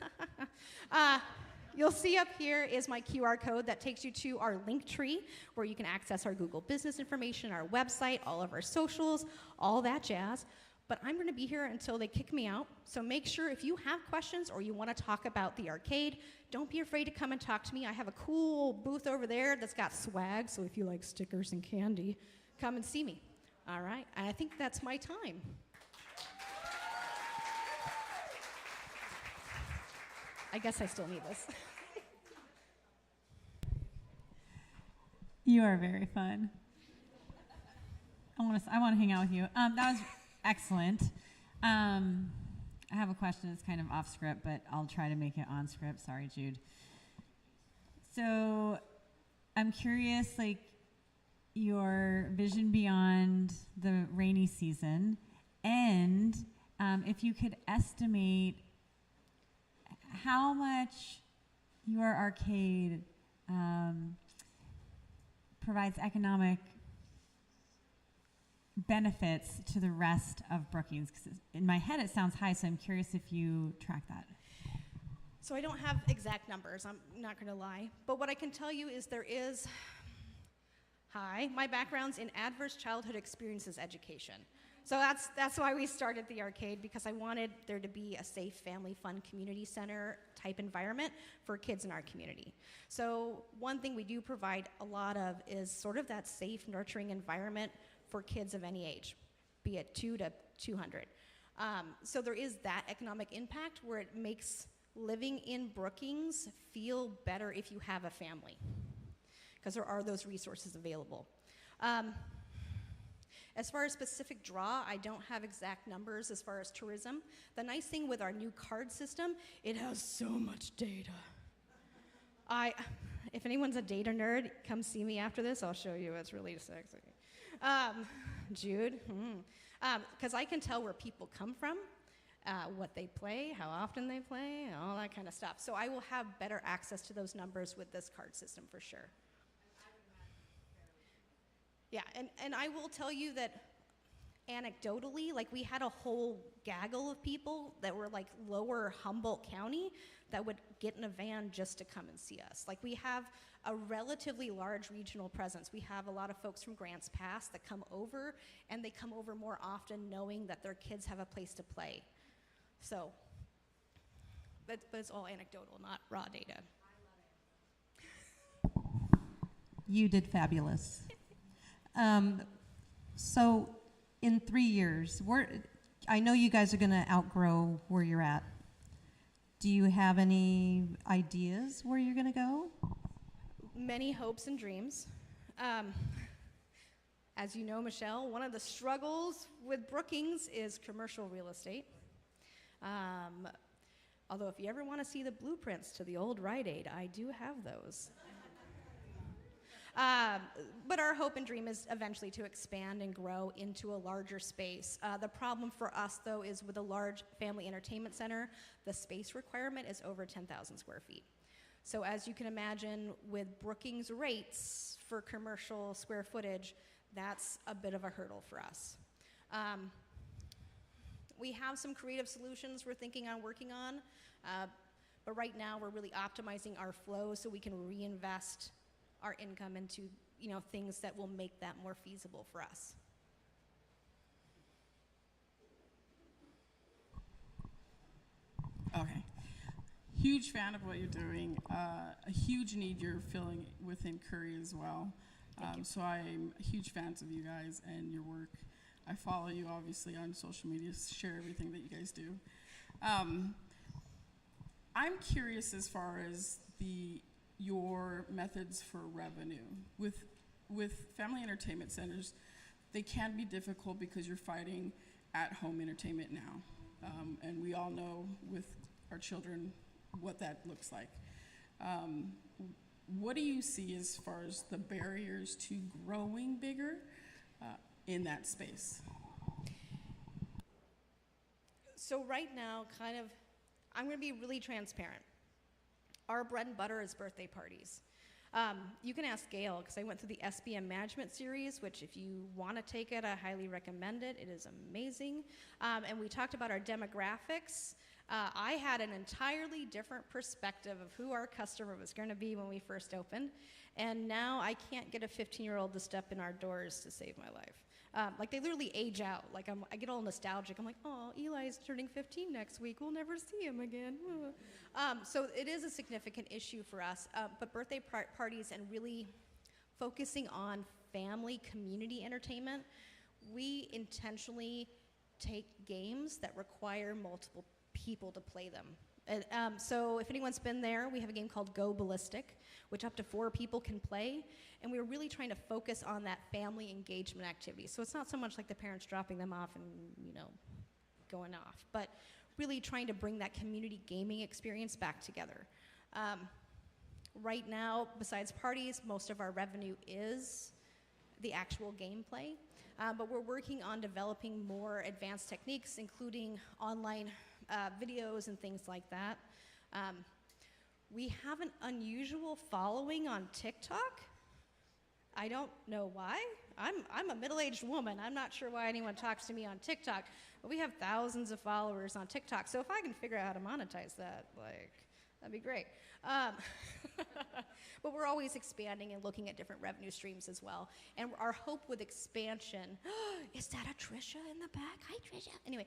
You'll see up here is my QR code that takes you to our link tree, where you can access our Google business information, our website, all of our socials, all that jazz. But I'm going to be here until they kick me out. So make sure if you have questions or you want to talk about the arcade, don't be afraid to come and talk to me. I have a cool booth over there that's got swag, so if you like stickers and candy, come and see me. All right? And I think that's my time. I guess I still need this. You are very fun. I want to hang out with you. That was excellent. I have a question that's kind of off script, but I'll try to make it on script. Sorry, Jude. So I'm curious, like, your vision beyond the rainy season, and if you could estimate how much your arcade provides economic benefits to the rest of Brookings. 'Cause in my head it sounds high, so I'm curious if you track that. So I don't have exact numbers, I'm not going to lie. But what I can tell you is my background's in adverse childhood experiences education. So that's why we started the arcade, because I wanted there to be a safe, family, fun community center type environment for kids in our community. So one thing we do provide a lot of is sort of that safe, nurturing environment for kids of any age, be it 2 to 200. So there is that economic impact where it makes living in Brookings feel better if you have a family, because there are those resources available. As far as specific draw, I don't have exact numbers as far as tourism. The nice thing with our new card system, it has so much data. If anyone's a data nerd, come see me after this. I'll show you. It's really sexy. Jude, because I can tell where people come from, what they play, how often they play, and all that kind of stuff. So I will have better access to those numbers with this card system for sure. Yeah, and I will tell you that anecdotally, like we had a whole gaggle of people that were like lower Humboldt County that would get in a van just to come and see us. Like we have a relatively large regional presence. We have a lot of folks from Grants Pass that come over, and they come over more often knowing that their kids have a place to play. So, but it's all anecdotal, not raw data. You did fabulous. So in 3 years, I know you guys are going to outgrow where you're at. Do you have any ideas where you're going to go? Many hopes and dreams. As you know, Michelle, one of the struggles with Brookings is commercial real estate. Although if you ever want to see the blueprints to the old Rite Aid, I do have those. But our hope and dream is eventually to expand and grow into a larger space. The problem for us, though, is with a large family entertainment center, the space requirement is over 10,000 square feet. So as you can imagine, with Brookings rates for commercial square footage, that's a bit of a hurdle for us. We have some creative solutions we're thinking on working on, but right now we're really optimizing our flow so we can reinvest our income into, things that will make that more feasible for us. Okay. Huge fan of what you're doing. A huge need you're filling within Curry as well. So I'm huge fans of you guys and your work. I follow you obviously on social media, share everything that you guys do. I'm curious as far as your methods for revenue. With family entertainment centers, they can be difficult because you're fighting at-home entertainment now. And we all know with our children what that looks like. What do you see as far as the barriers to growing bigger in that space? So right now, I'm going to be really transparent. Our bread and butter is birthday parties. You can ask Gail, because I went through the SBM management series, which if you want to take it, I highly recommend it. It is amazing. And we talked about our demographics. I had an entirely different perspective of who our customer was going to be when we first opened. And now I can't get a 15-year-old to step in our doors to save my life. They literally age out. I get all nostalgic. I'm like, oh, Eli's turning 15 next week. We'll never see him again. So it is a significant issue for us. But birthday parties and really focusing on family community entertainment, we intentionally take games that require multiple people to play them. So if anyone's been there, we have a game called Go Ballistic, which up to 4 people can play. And we're really trying to focus on that family engagement activity. So it's not so much like the parents dropping them off and, going off, but really trying to bring that community gaming experience back together. Right now, besides parties, most of our revenue is the actual gameplay. But we're working on developing more advanced techniques, including online videos and things like that. We have an unusual following on TikTok. I don't know why. I'm a middle-aged woman. I'm not sure why anyone talks to me on TikTok, but we have thousands of followers on TikTok. So if I can figure out how to monetize that, that'd be great. But we're always expanding and looking at different revenue streams as well. And our hope with expansion, is that a Trisha in the back? Hi, Trisha. Anyway,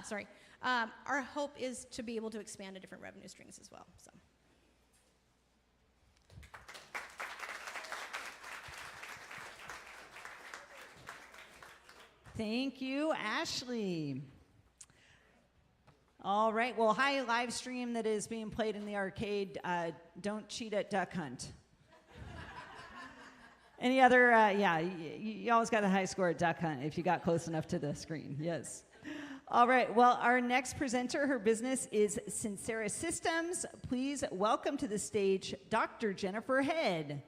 sorry. Our hope is to be able to expand to different revenue streams as well. So. Thank you, Ashley. All right, well, hi, live stream that is being played in the arcade. Don't cheat at Duck Hunt. Any other, you always got a high score at Duck Hunt if you got close enough to the screen, yes. All right, well, our next presenter, her business is Sincera Systems. Please welcome to the stage Dr. Jennifer Head.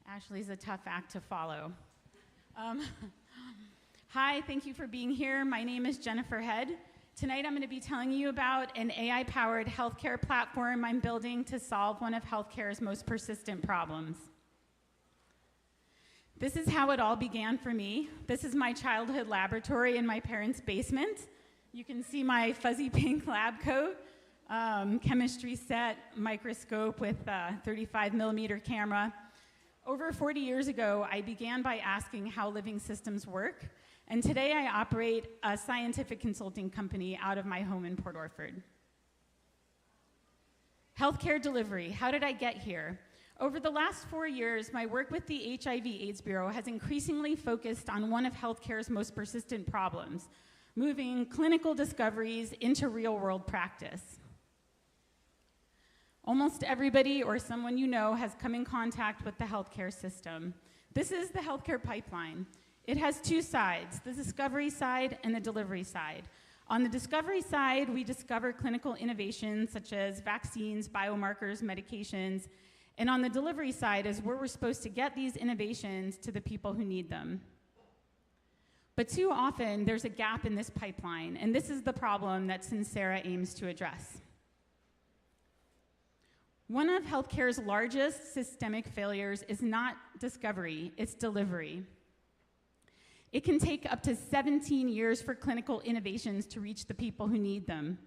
Ashley's a tough act to follow. Hi, thank you for being here. My name is Jennifer Head, Tonight I'm going to be telling you about an AI-powered healthcare platform I'm building to solve one of healthcare's most persistent problems. This is how it all began for me. This is my childhood laboratory in my parents' basement. You can see my fuzzy pink lab coat, chemistry set, microscope with a 35 millimeter camera. Over 40 years ago, I began by asking how living systems work, and today I operate a scientific consulting company out of my home in Port Orford. Healthcare delivery, how did I get here? Over the last 4 years, my work with the HIV/AIDS Bureau has increasingly focused on one of healthcare's most persistent problems, moving clinical discoveries into real-world practice. Almost everybody or someone you know has come in contact with the healthcare system. This is the healthcare pipeline. It has two sides, the discovery side and the delivery side. On the discovery side, we discover clinical innovations such as vaccines, biomarkers, medications, and on the delivery side is where we're supposed to get these innovations to the people who need them. But too often, there's a gap in this pipeline, and this is the problem that Sincera aims to address. One of healthcare's largest systemic failures is not discovery, it's delivery. It can take up to 17 years for clinical innovations to reach the people who need them.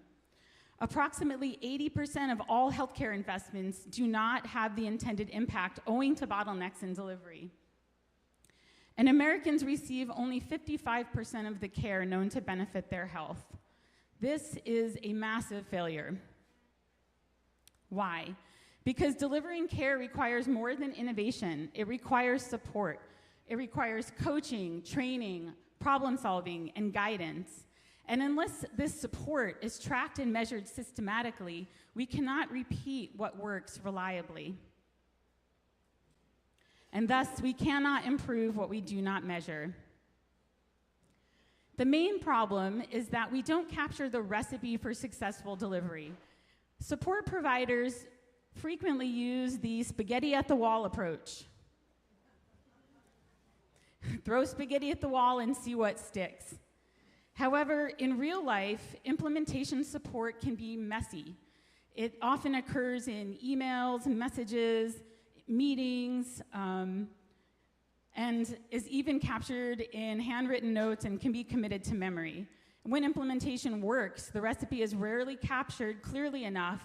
Approximately 80% of all healthcare investments do not have the intended impact owing to bottlenecks in delivery. And Americans receive only 55% of the care known to benefit their health. This is a massive failure. Why? Because delivering care requires more than innovation. It requires support. It requires coaching, training, problem solving, and guidance. And unless this support is tracked and measured systematically, we cannot repeat what works reliably. And thus, we cannot improve what we do not measure. The main problem is that we don't capture the recipe for successful delivery. Support providers frequently use the spaghetti at the wall approach. Throw spaghetti at the wall and see what sticks. However, in real life, implementation support can be messy. It often occurs in emails, messages, meetings, and is even captured in handwritten notes and can be committed to memory. When implementation works, the recipe is rarely captured clearly enough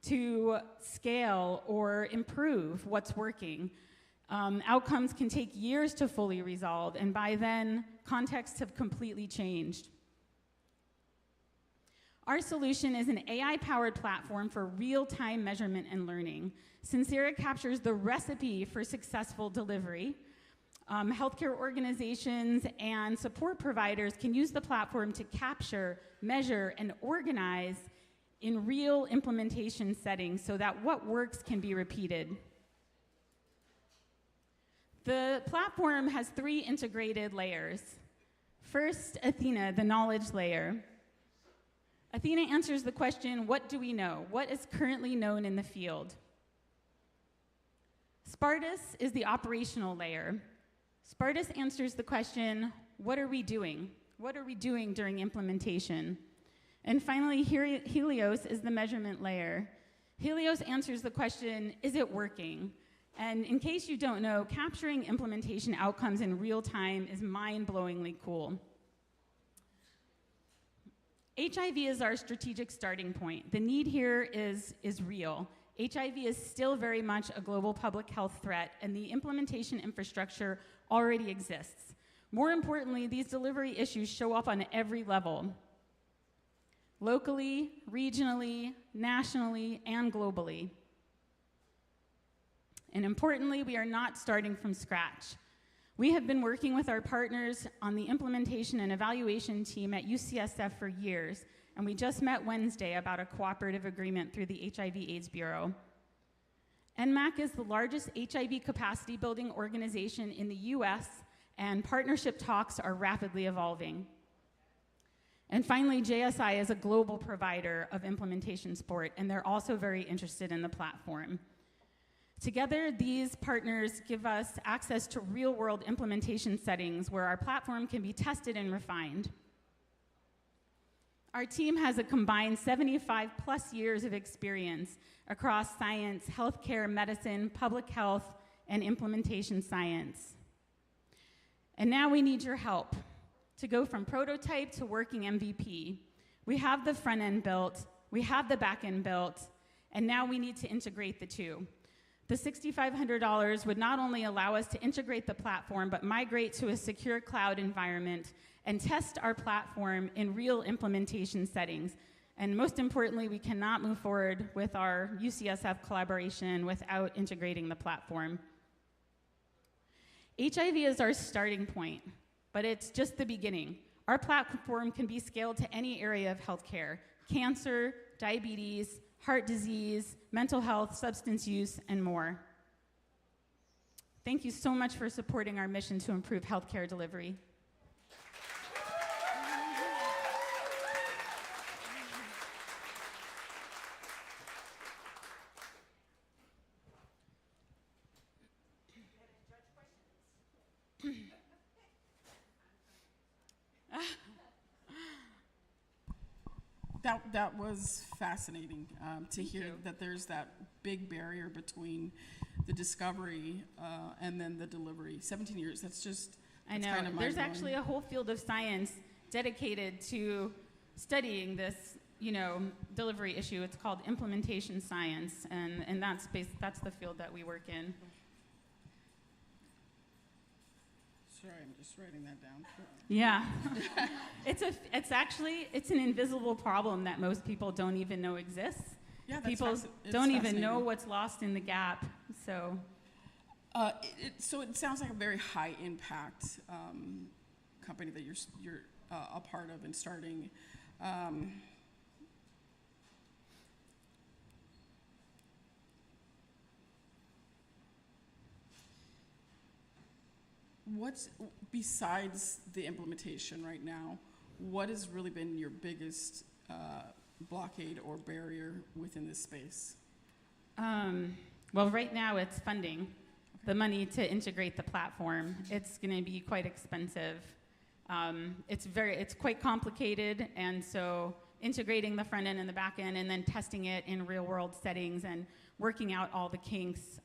to scale or improve what's working. Outcomes can take years to fully resolve, and by then, contexts have completely changed. Our solution is an AI-powered platform for real-time measurement and learning. Sincera captures the recipe for successful delivery. Healthcare organizations and support providers can use the platform to capture, measure, and organize in real implementation settings so that what works can be repeated. The platform has 3 integrated layers. First, Athena, the knowledge layer. Athena answers the question, what do we know? What is currently known in the field? Spartus is the operational layer. Spartus answers the question, what are we doing? What are we doing during implementation? And finally, Helios is the measurement layer. Helios answers the question, is it working? And in case you don't know, capturing implementation outcomes in real time is mind-blowingly cool. HIV is our strategic starting point. The need here is real. HIV is still very much a global public health threat, and the implementation infrastructure already exists. More importantly, these delivery issues show up on every level, locally, regionally, nationally, and globally. And importantly, we are not starting from scratch. We have been working with our partners on the implementation and evaluation team at UCSF for years, and we just met Wednesday about a cooperative agreement through the HIV/AIDS Bureau. NMAC is the largest HIV capacity building organization in the US, and partnership talks are rapidly evolving. And finally, JSI is a global provider of implementation support, and they're also very interested in the platform. Together, these partners give us access to real-world implementation settings where our platform can be tested and refined. Our team has a combined 75 plus years of experience across science, healthcare, medicine, public health, and implementation science. And now we need your help to go from prototype to working MVP. We have the front end built, we have the back end built, and now we need to integrate the two. The $6,500 would not only allow us to integrate the platform, but migrate to a secure cloud environment and test our platform in real implementation settings. And most importantly, we cannot move forward with our UCSF collaboration without integrating the platform. HIV is our starting point, but it's just the beginning. Our platform can be scaled to any area of healthcare: cancer, diabetes, heart disease, mental health, substance use, and more. Thank you so much for supporting our mission to improve healthcare delivery. That was fascinating to hear that there's that big barrier between the discovery and then the delivery. 17 years, that's I know. Kind of There's actually a whole field of science dedicated to studying this, delivery issue. It's called implementation science, and that's the field that we work in. Sorry, I'm just writing that down. Yeah. It's an invisible problem that most people don't even know exists. Yeah, People don't even know what's lost in the gap. So so it sounds like a very high impact company that you're a part of and starting. What's, besides the implementation right now, what has really been your biggest blockade or barrier within this space? Well, right now it's funding. The money to integrate the platform. It's going to be quite expensive. It's quite complicated, and so integrating the front end and the back end and then testing it in real world settings and working out all the kinks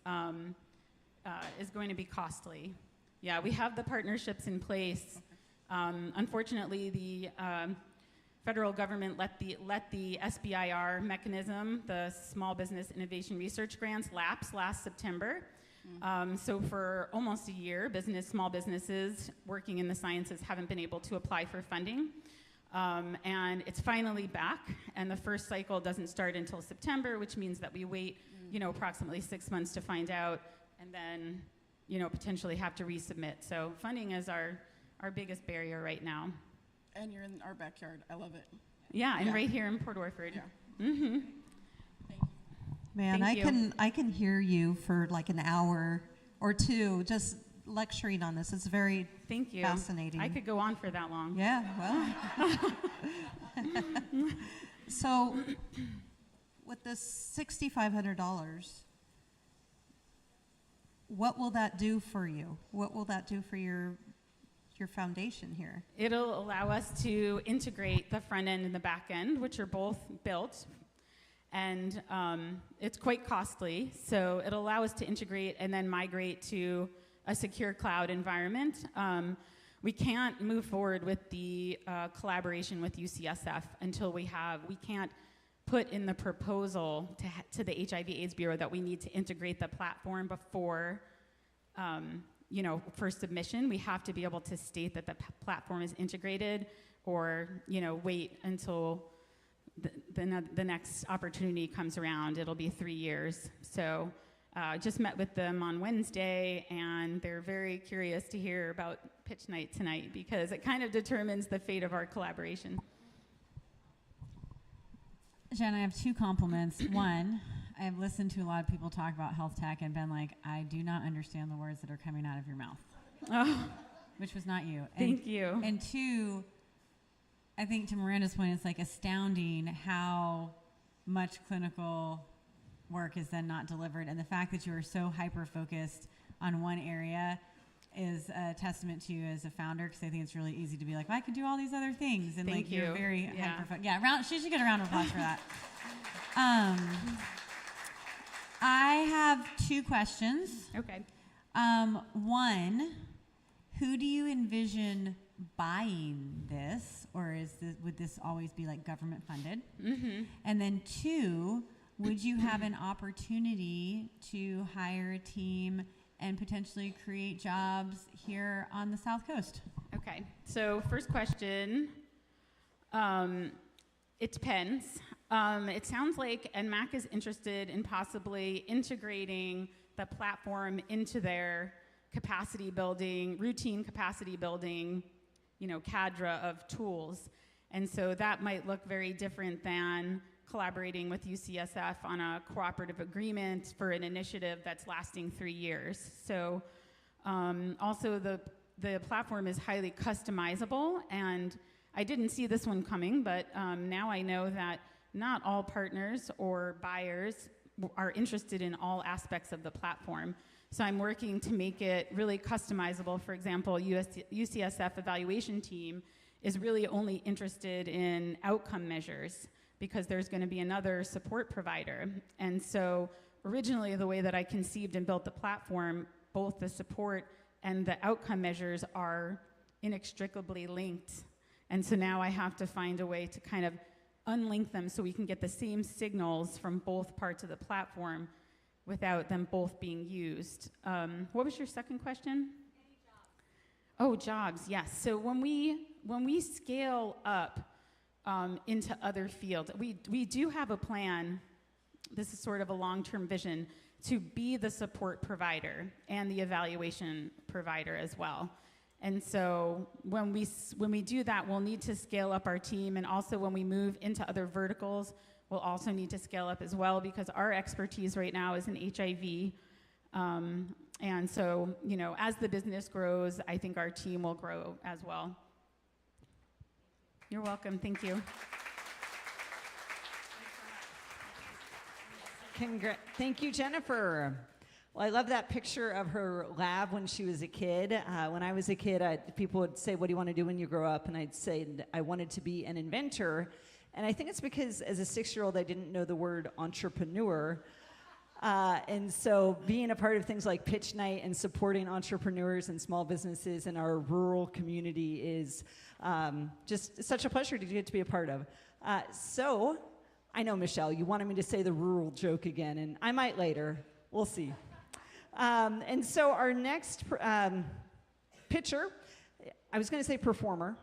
is going to be costly. Yeah, we have the partnerships in place. Unfortunately, the federal government let the SBIR mechanism, the Small Business Innovation Research Grants, lapse last September. So for almost a year, small businesses working in the sciences haven't been able to apply for funding. And it's finally back, and the first cycle doesn't start until September, which means that we wait, approximately 6 months to find out, and then, potentially have to resubmit. So funding is our biggest barrier right now. And you're in our backyard. I love it. Yeah, and right here in Port Orford. Yeah. Mm-hmm. Thank you. Man, I can hear you for like an hour or two just lecturing on this. It's very Thank you. Fascinating. I could go on for that long. Yeah, well. So with this $6,500, what will that do for you? What will that do for your foundation here? It'll allow us to integrate the front end and the back end, which are both built. And it's quite costly, so it'll allow us to integrate and then migrate to a secure cloud environment. We can't move forward with the collaboration with UCSF until we can't put in the proposal to the HIV/AIDS Bureau that we need to integrate the platform before, for submission. We have to be able to state that the platform is integrated, or wait until the next opportunity comes around. It'll be 3 years. So just met with them on Wednesday, and they're very curious to hear about pitch night tonight because it kind of determines the fate of our collaboration. Jen, I have two compliments. One, I have listened to a lot of people talk about health tech and been like, I do not understand the words that are coming out of your mouth. Oh, Which was not you. thank you. And two, I think to Miranda's point, it's like astounding how much clinical work is then not delivered. And the fact that you are so hyper-focused on one area is a testament to you as a founder, because I think it's really easy to be like, well, I can do all these other things, and Thank like you're you. very Yeah. hyper. Yeah, she should get a round of applause for that. I have 2 questions. Okay. One, who do you envision buying this, or would this always be like government funded? Mm-hmm. And then 2, would you have an opportunity to hire a team and potentially create jobs here on the South Coast? Okay. So first question, it depends. It sounds like NMAC is interested in possibly integrating the platform into their capacity building, routine capacity building, cadre of tools. And so that might look very different than collaborating with UCSF on a cooperative agreement for an initiative that's lasting 3 years. So also the platform is highly customizable, and I didn't see this one coming, but now I know that not all partners or buyers are interested in all aspects of the platform. So I'm working to make it really customizable. For example, UCSF evaluation team is really only interested in outcome measures because there's going to be another support provider. And so originally the way that I conceived and built the platform, both the support and the outcome measures are inextricably linked. And so now I have to find a way to kind of unlink them so we can get the same signals from both parts of the platform without them both being used. What was your second question? Oh, jobs, yes. So when we scale up into other fields, we do have a plan. This is sort of a long-term vision to be the support provider and the evaluation provider as well. And so when we do that, we'll need to scale up our team, and also when we move into other verticals, we'll also need to scale up as well, because our expertise right now is in HIV. And so, as the business grows, I think our team will grow as well. You're welcome. Thank you. Thank you, Jennifer. Well, I love that picture of her lab when she was a kid. When I was a kid, people would say, "What do you want to do when you grow up?" And I'd say I wanted to be an inventor. And I think it's because as a 6-year-old, I didn't know the word entrepreneur. And so being a part of things like Pitch Night and supporting entrepreneurs and small businesses in our rural community is just such a pleasure to get to be a part of. So I know, Michelle, you wanted me to say the rural joke again, and I might later. We'll see. And so our next pitcher, I was going to say performer.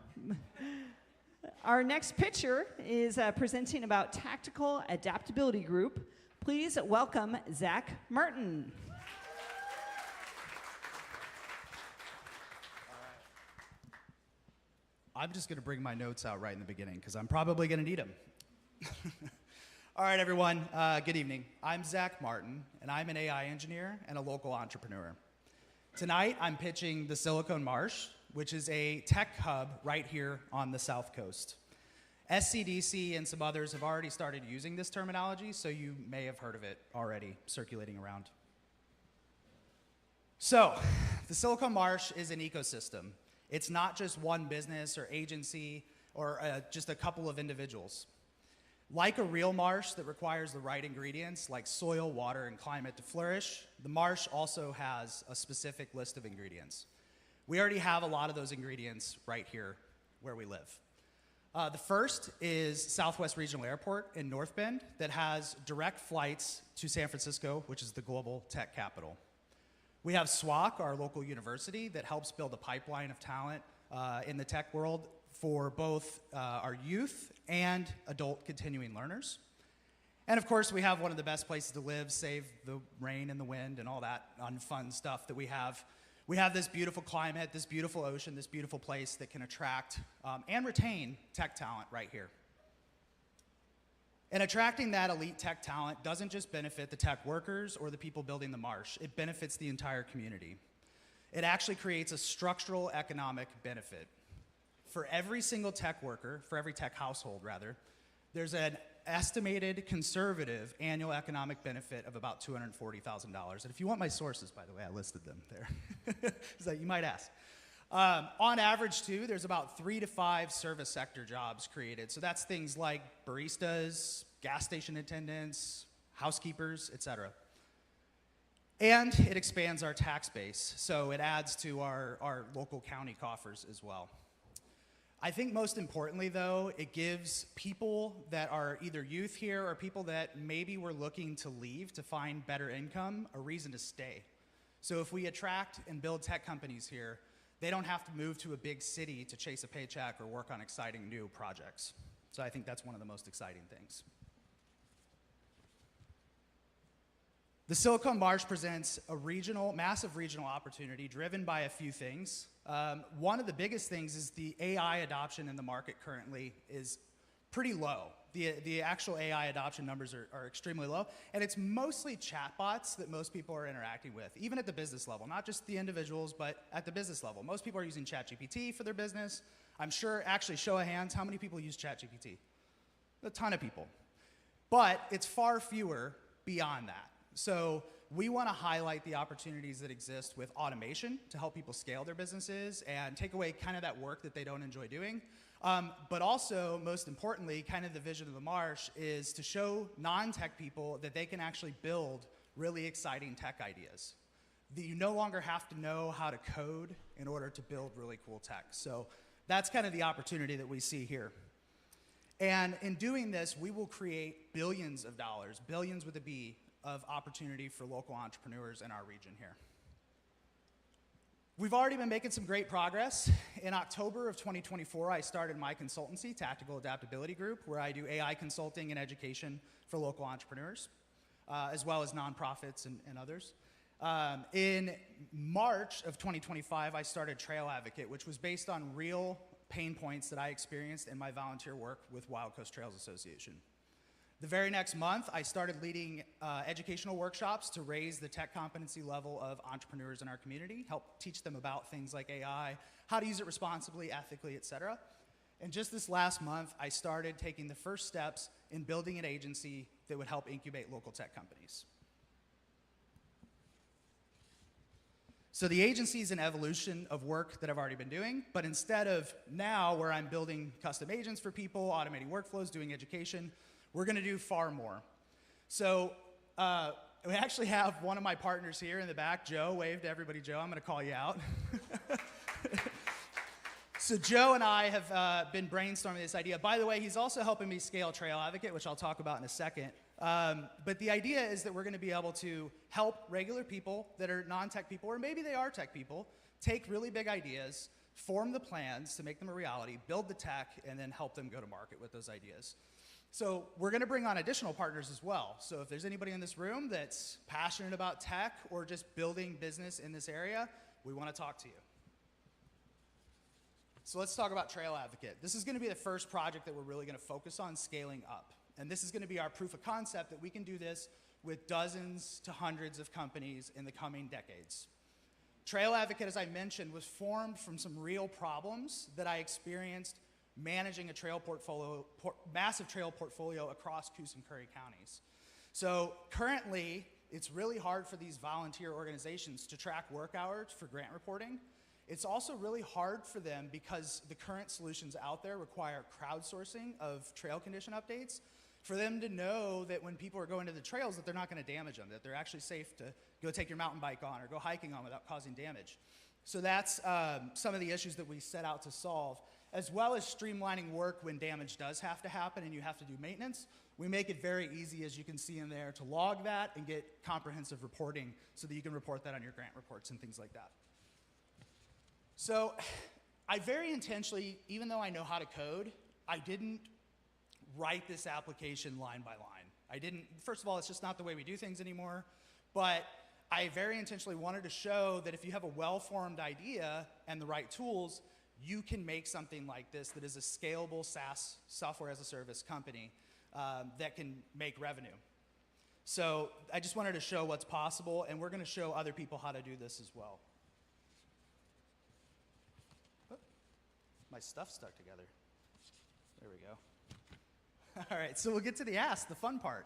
Our next pitcher is presenting about Tactical Adaptability Group. Please welcome Zach Martin. I'm just going to bring my notes out right in the beginning because I'm probably going to need them. All right, everyone. Good evening. I'm Zach Martin, and I'm an AI engineer and a local entrepreneur. Tonight, I'm pitching the Silicon Marsh, which is a tech hub right here on the South Coast. SCDC and some others have already started using this terminology, so you may have heard of it already circulating around. So, the Silicon Marsh is an ecosystem. It's not just one business or agency or just a couple of individuals. Like a real marsh that requires the right ingredients, like soil, water, and climate to flourish, the marsh also has a specific list of ingredients. We already have a lot of those ingredients right here where we live. The first is Southwest Regional Airport in North Bend that has direct flights to San Francisco, which is the global tech capital. We have SWAC, our local university, that helps build a pipeline of talent in the tech world for both our youth and adult continuing learners. And of course, we have one of the best places to live, save the rain and the wind and all that unfun stuff that we have. We have this beautiful climate, this beautiful ocean, this beautiful place that can attract and retain tech talent right here. And attracting that elite tech talent doesn't just benefit the tech workers or the people building the marsh, it benefits the entire community. It actually creates a structural economic benefit. For every single tech worker, for every tech household rather, there's an estimated conservative annual economic benefit of about $240,000. And if you want my sources, by the way, I listed them there. So you might ask. On average, too, there's about 3 to 5 service sector jobs created. So that's things like baristas, gas station attendants, housekeepers, etc. And it expands our tax base, so it adds to our local county coffers as well. I think most importantly, though, it gives people that are either youth here or people that maybe were looking to leave to find better income a reason to stay. So if we attract and build tech companies here, they don't have to move to a big city to chase a paycheck or work on exciting new projects. So I think that's one of the most exciting things. The Silicon Marsh presents a massive regional opportunity driven by a few things. One of the biggest things is the AI adoption in the market currently is pretty low. The actual AI adoption numbers are extremely low, and it's mostly chatbots that most people are interacting with, even at the business level, not just the individuals, but at the business level. Most people are using ChatGPT for their business. I'm sure, actually, show of hands, how many people use ChatGPT? A ton of people. But it's far fewer beyond that. So we want to highlight the opportunities that exist with automation to help people scale their businesses and take away kind of that work that they don't enjoy doing. But also, most importantly, kind of the vision of the Marsh is to show non-tech people that they can actually build really exciting tech ideas. That you no longer have to know how to code in order to build really cool tech. So that's kind of the opportunity that we see here. And in doing this, we will create billions of dollars, billions with a B, of opportunity for local entrepreneurs in our region here. We've already been making some great progress. In October of 2024, I started my consultancy, Tactical Adaptability Group, where I do AI consulting and education for local entrepreneurs, as well as nonprofits and others. In March of 2025, I started Trail Advocate, which was based on real pain points that I experienced in my volunteer work with Wild Coast Trails Association. The very next month, I started leading educational workshops to raise the tech competency level of entrepreneurs in our community, help teach them about things like AI, how to use it responsibly, ethically, et cetera. And just this last month, I started taking the first steps in building an agency that would help incubate local tech companies. So the agency is an evolution of work that I've already been doing, but instead of now where I'm building custom agents for people, automating workflows, doing education, we're going to do far more. So we actually have one of my partners here in the back, Joe. Wave to everybody, Joe. I'm going to call you out. So Joe and I have been brainstorming this idea. By the way, he's also helping me scale Trail Advocate, which I'll talk about in a second. But the idea is that we're going to be able to help regular people that are non-tech people, or maybe they are tech people, take really big ideas, form the plans to make them a reality, build the tech, and then help them go to market with those ideas. So we're going to bring on additional partners as well. So if there's anybody in this room that's passionate about tech or just building business in this area, we want to talk to you. So let's talk about Trail Advocate. This is going to be the first project that we're really going to focus on scaling up. And this is going to be our proof of concept that we can do this with dozens to hundreds of companies in the coming decades. Trail Advocate, as I mentioned, was formed from some real problems that I experienced managing a trail portfolio, massive trail portfolio across Coos and Curry counties. So currently, it's really hard for these volunteer organizations to track work hours for grant reporting. It's also really hard for them because the current solutions out there require crowdsourcing of trail condition updates for them to know that when people are going to the trails that they're not going to damage them, that they're actually safe to go take your mountain bike on or go hiking on without causing damage. So that's some of the issues that we set out to solve, as well as streamlining work when damage does have to happen and you have to do maintenance. We make it very easy, as you can see in there, to log that and get comprehensive reporting so that you can report that on your grant reports and things like that. So I very intentionally, even though I know how to code, I didn't write this application line by line. First of all, it's just not the way we do things anymore, but I very intentionally wanted to show that if you have a well-formed idea and the right tools, you can make something like this that is a scalable SaaS, software as a service company that can make revenue. So I just wanted to show what's possible, and we're going to show other people how to do this as well. Oh, my stuff stuck together. There we go. All right, so we'll get to the ask, the fun part.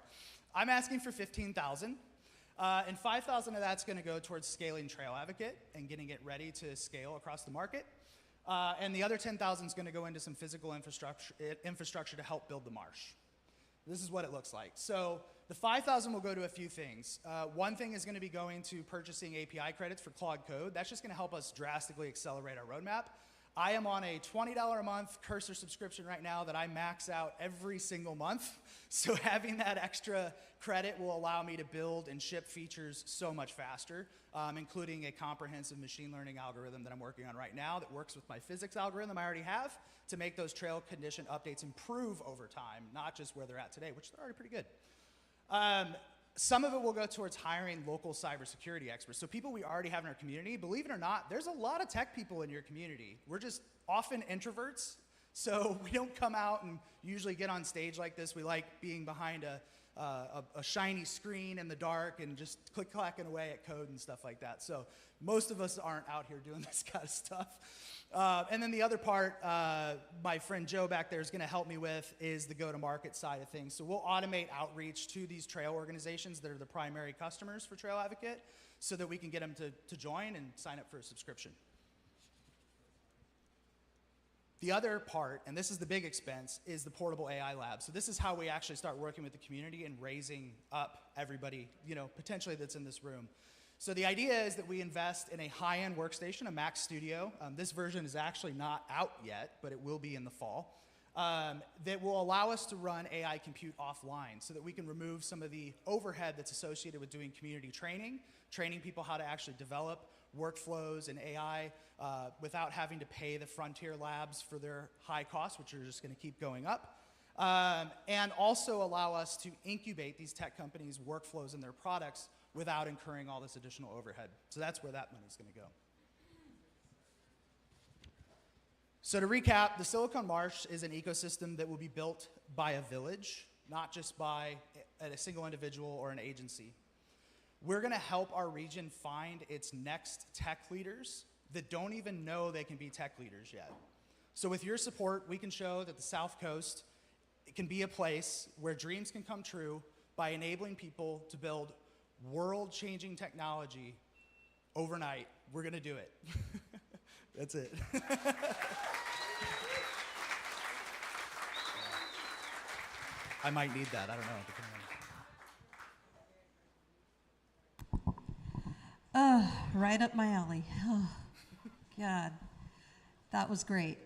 I'm asking for $15,000, and $5,000 of that's going to go towards scaling Trail Advocate and getting it ready to scale across the market. And the other $10,000 is going to go into some physical infrastructure to help build the marsh. This is what it looks like. So the $5,000 will go to a few things. One thing is going to be going to purchasing API credits for Claude Code. That's just going to help us drastically accelerate our roadmap. I am on a $20 a month Cursor subscription right now that I max out every single month. So having that extra credit will allow me to build and ship features so much faster, including a comprehensive machine learning algorithm that I'm working on right now that works with my physics algorithm I already have to make those trail condition updates improve over time, not just where they're at today, which they're already pretty good. Some of it will go towards hiring local cybersecurity experts. So people we already have in our community, believe it or not, there's a lot of tech people in your community. We're just often introverts, so we don't come out and usually get on stage like this. We like being behind a shiny screen in the dark and just click-clacking away at code and stuff like that. So most of us aren't out here doing this kind of stuff. And then the other part, my friend Joe back there is going to help me with is the go-to-market side of things. So we'll automate outreach to these trail organizations that are the primary customers for Trail Advocate so that we can get them to join and sign up for a subscription. The other part, and this is the big expense, is the portable AI lab. So this is how we actually start working with the community and raising up everybody, potentially that's in this room. So the idea is that we invest in a high-end workstation, a Mac Studio. This version is actually not out yet, but it will be in the fall. That will allow us to run AI compute offline so that we can remove some of the overhead that's associated with doing community training people how to actually develop workflows and AI without having to pay the frontier labs for their high costs, which are just going to keep going up. And also allow us to incubate these tech companies' workflows and their products without incurring all this additional overhead. So that's where that money's going to go. So to recap, the Silicon Marsh is an ecosystem that will be built by a village, not just by a single individual or an agency. We're going to help our region find its next tech leaders that don't even know they can be tech leaders yet. So with your support, we can show that the South Coast can be a place where dreams can come true by enabling people to build world-changing technology overnight. We're going to do it. That's it. I might need that. I don't know. Right up my alley. Oh, God, that was great.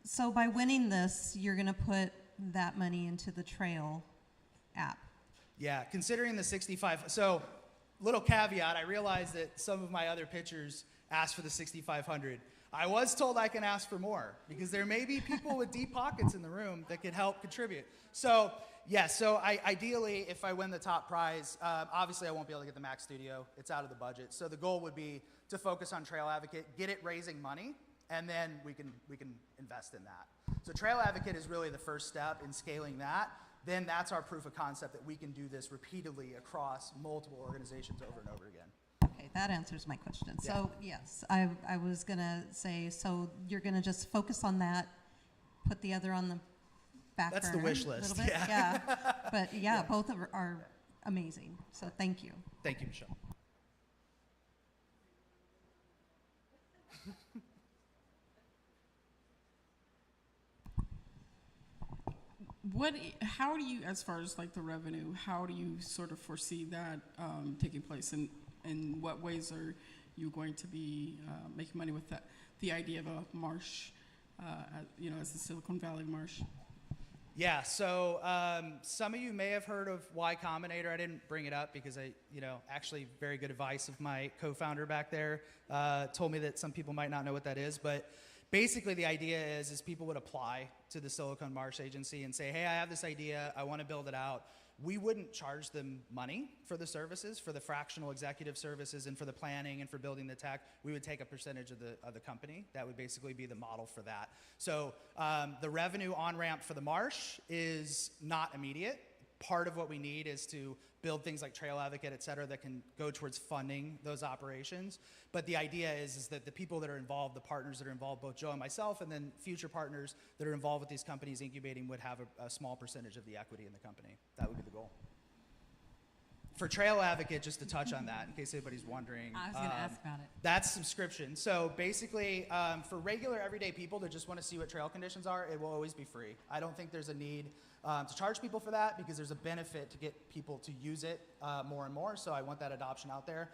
So by winning this, you're going to put that money into the Trail app. Yeah, considering the 65. So, little caveat, I realized that some of my other pitchers asked for the 6,500. I was told I can ask for more because there may be people with deep pockets in the room that could help contribute. So, ideally, if I win the top prize, obviously I won't be able to get the Mac Studio. It's out of the budget. So the goal would be to focus on Trail Advocate, get it raising money, and then we can invest in that. So Trail Advocate is really the first step in scaling that. Then that's our proof of concept that we can do this repeatedly across multiple organizations over and over again. Okay, that answers my question. Yeah. So yes, I was going to say, so you're going to just focus on that, put the other on the back burner. That's the wish list. Yeah. But yeah, both are amazing. So thank you. Thank you, Michelle. How do you, as far as like the revenue, how do you sort of foresee that taking place, and in what ways are you going to be making money with that? The idea of a marsh, as the Silicon Valley marsh. Yeah, so some of you may have heard of Y Combinator. I didn't bring it up because actually very good advice of my co-founder back there told me that some people might not know what that is, but basically the idea is people would apply to the Silicon Marsh agency and say, hey, I have this idea, I want to build it out. We wouldn't charge them money for the services, for the fractional executive services and for the planning and for building the tech. We would take a percentage of the company. That would basically be the model for that. So the revenue on-ramp for the Marsh is not immediate. Part of what we need is to build things like Trail Advocate, et cetera, that can go towards funding those operations. But the idea is that the people that are involved, the partners that are involved, both Joe and myself, and then future partners that are involved with these companies incubating would have a small percentage of the equity in the company. That would be the goal. For Trail Advocate, just to touch on that, in case anybody's wondering. I was going to ask about it. That's subscription. So basically, for regular everyday people that just want to see what trail conditions are, it will always be free. I don't think there's a need to charge people for that because there's a benefit to get people to use it more and more. So I want that adoption out there.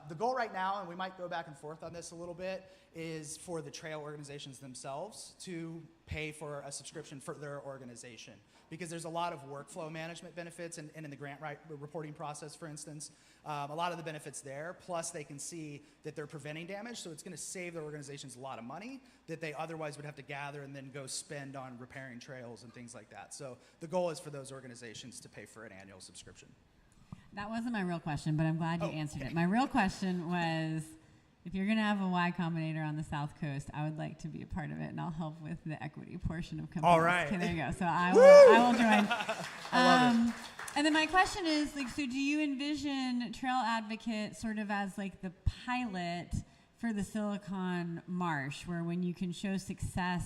The goal right now, and we might go back and forth on this a little bit, is for the trail organizations themselves to pay for a subscription for their organization. Because there's a lot of workflow management benefits, and in the grant reporting process, for instance, a lot of the benefits there, plus they can see that they're preventing damage, so it's going to save their organizations a lot of money that they otherwise would have to gather and then go spend on repairing trails and things like that. So the goal is for those organizations to pay for an annual subscription. That wasn't my real question, but I'm glad you answered okay. it. My real question was, if you're going to have a Y Combinator on the South Coast, I would like to be a part of it, and I'll help with the equity portion of companies. All right. Okay, there you go. So I will join. I love it. And then my question is, like, so do you envision Trail Advocate sort of as like the pilot for the Silicon Marsh, where when you can show success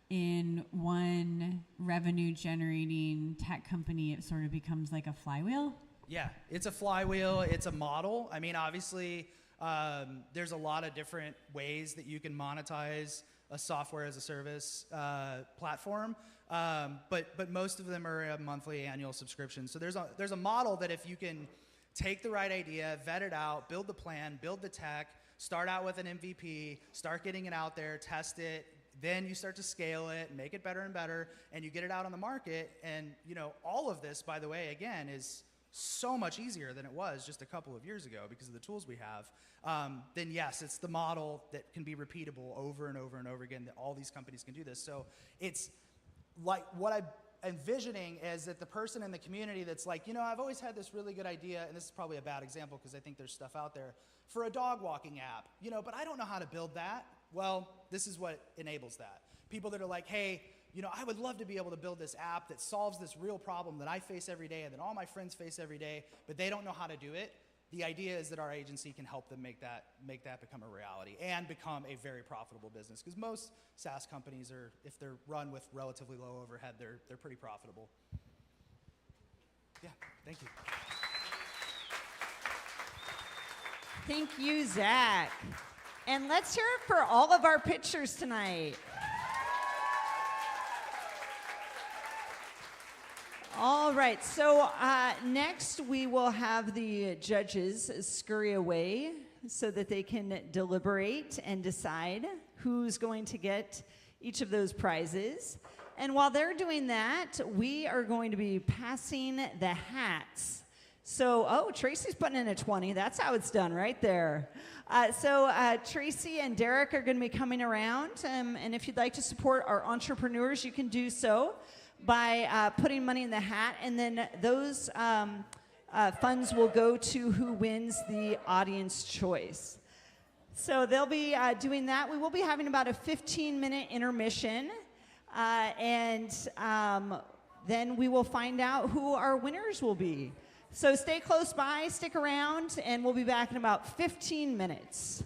in one revenue-generating tech company, it sort of becomes like a flywheel? Yeah, it's a flywheel. It's a model. I mean, obviously, there's a lot of different ways that you can monetize a software as a service platform, but most of them are a monthly, annual subscription. So there's a model that if you can take the right idea, vet it out, build the plan, build the tech, start out with an MVP, start getting it out there, test it, then you start to scale it, make it better and better, and you get it out on the market. And all of this, by the way, again, is so much easier than it was just a couple of years ago because of the tools we have. Then yes, it's the model that can be repeatable over and over and over again, that all these companies can do this. So it's like what I'm envisioning is that the person in the community that's like, I've always had this really good idea, and this is probably a bad example because I think there's stuff out there, for a dog walking app, but I don't know how to build that. Well, this is what enables that. People that are like, hey, I would love to be able to build this app that solves this real problem that I face every day and that all my friends face every day, but they don't know how to do it. The idea is that our agency can help them make that become a reality and become a very profitable business. Because most SaaS companies are, if they're run with relatively low overhead, they're pretty profitable. Yeah, thank you. Thank you, Zach. And let's hear it for all of our pitchers tonight. All right, so next we will have the judges scurry away so that they can deliberate and decide who's going to get each of those prizes. And while they're doing that, we are going to be passing the hats. So, Tracy's putting in a 20. That's how it's done right there. So Tracy and Derek are going to be coming around. And if you'd like to support our entrepreneurs, you can do so by putting money in the hat, and then those funds will go to who wins the audience choice. So they'll be doing that. We will be having about a 15-minute intermission, and then we will find out who our winners will be. So stay close by, stick around, and we'll be back in about 15 minutes.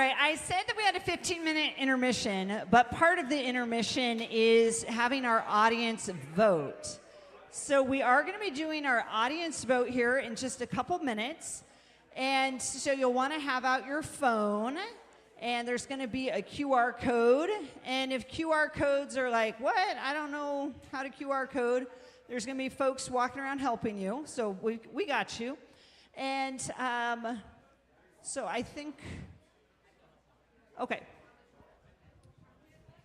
right, I said that we had a 15-minute intermission, but part of the intermission is having our audience vote. So we are going to be doing our audience vote here in just a couple minutes. And so you'll want to have out your phone, and there's going to be a QR code. And if QR codes are like, what? I don't know how to QR code, there's going to be folks walking around helping you. So we got you. And so I think, okay.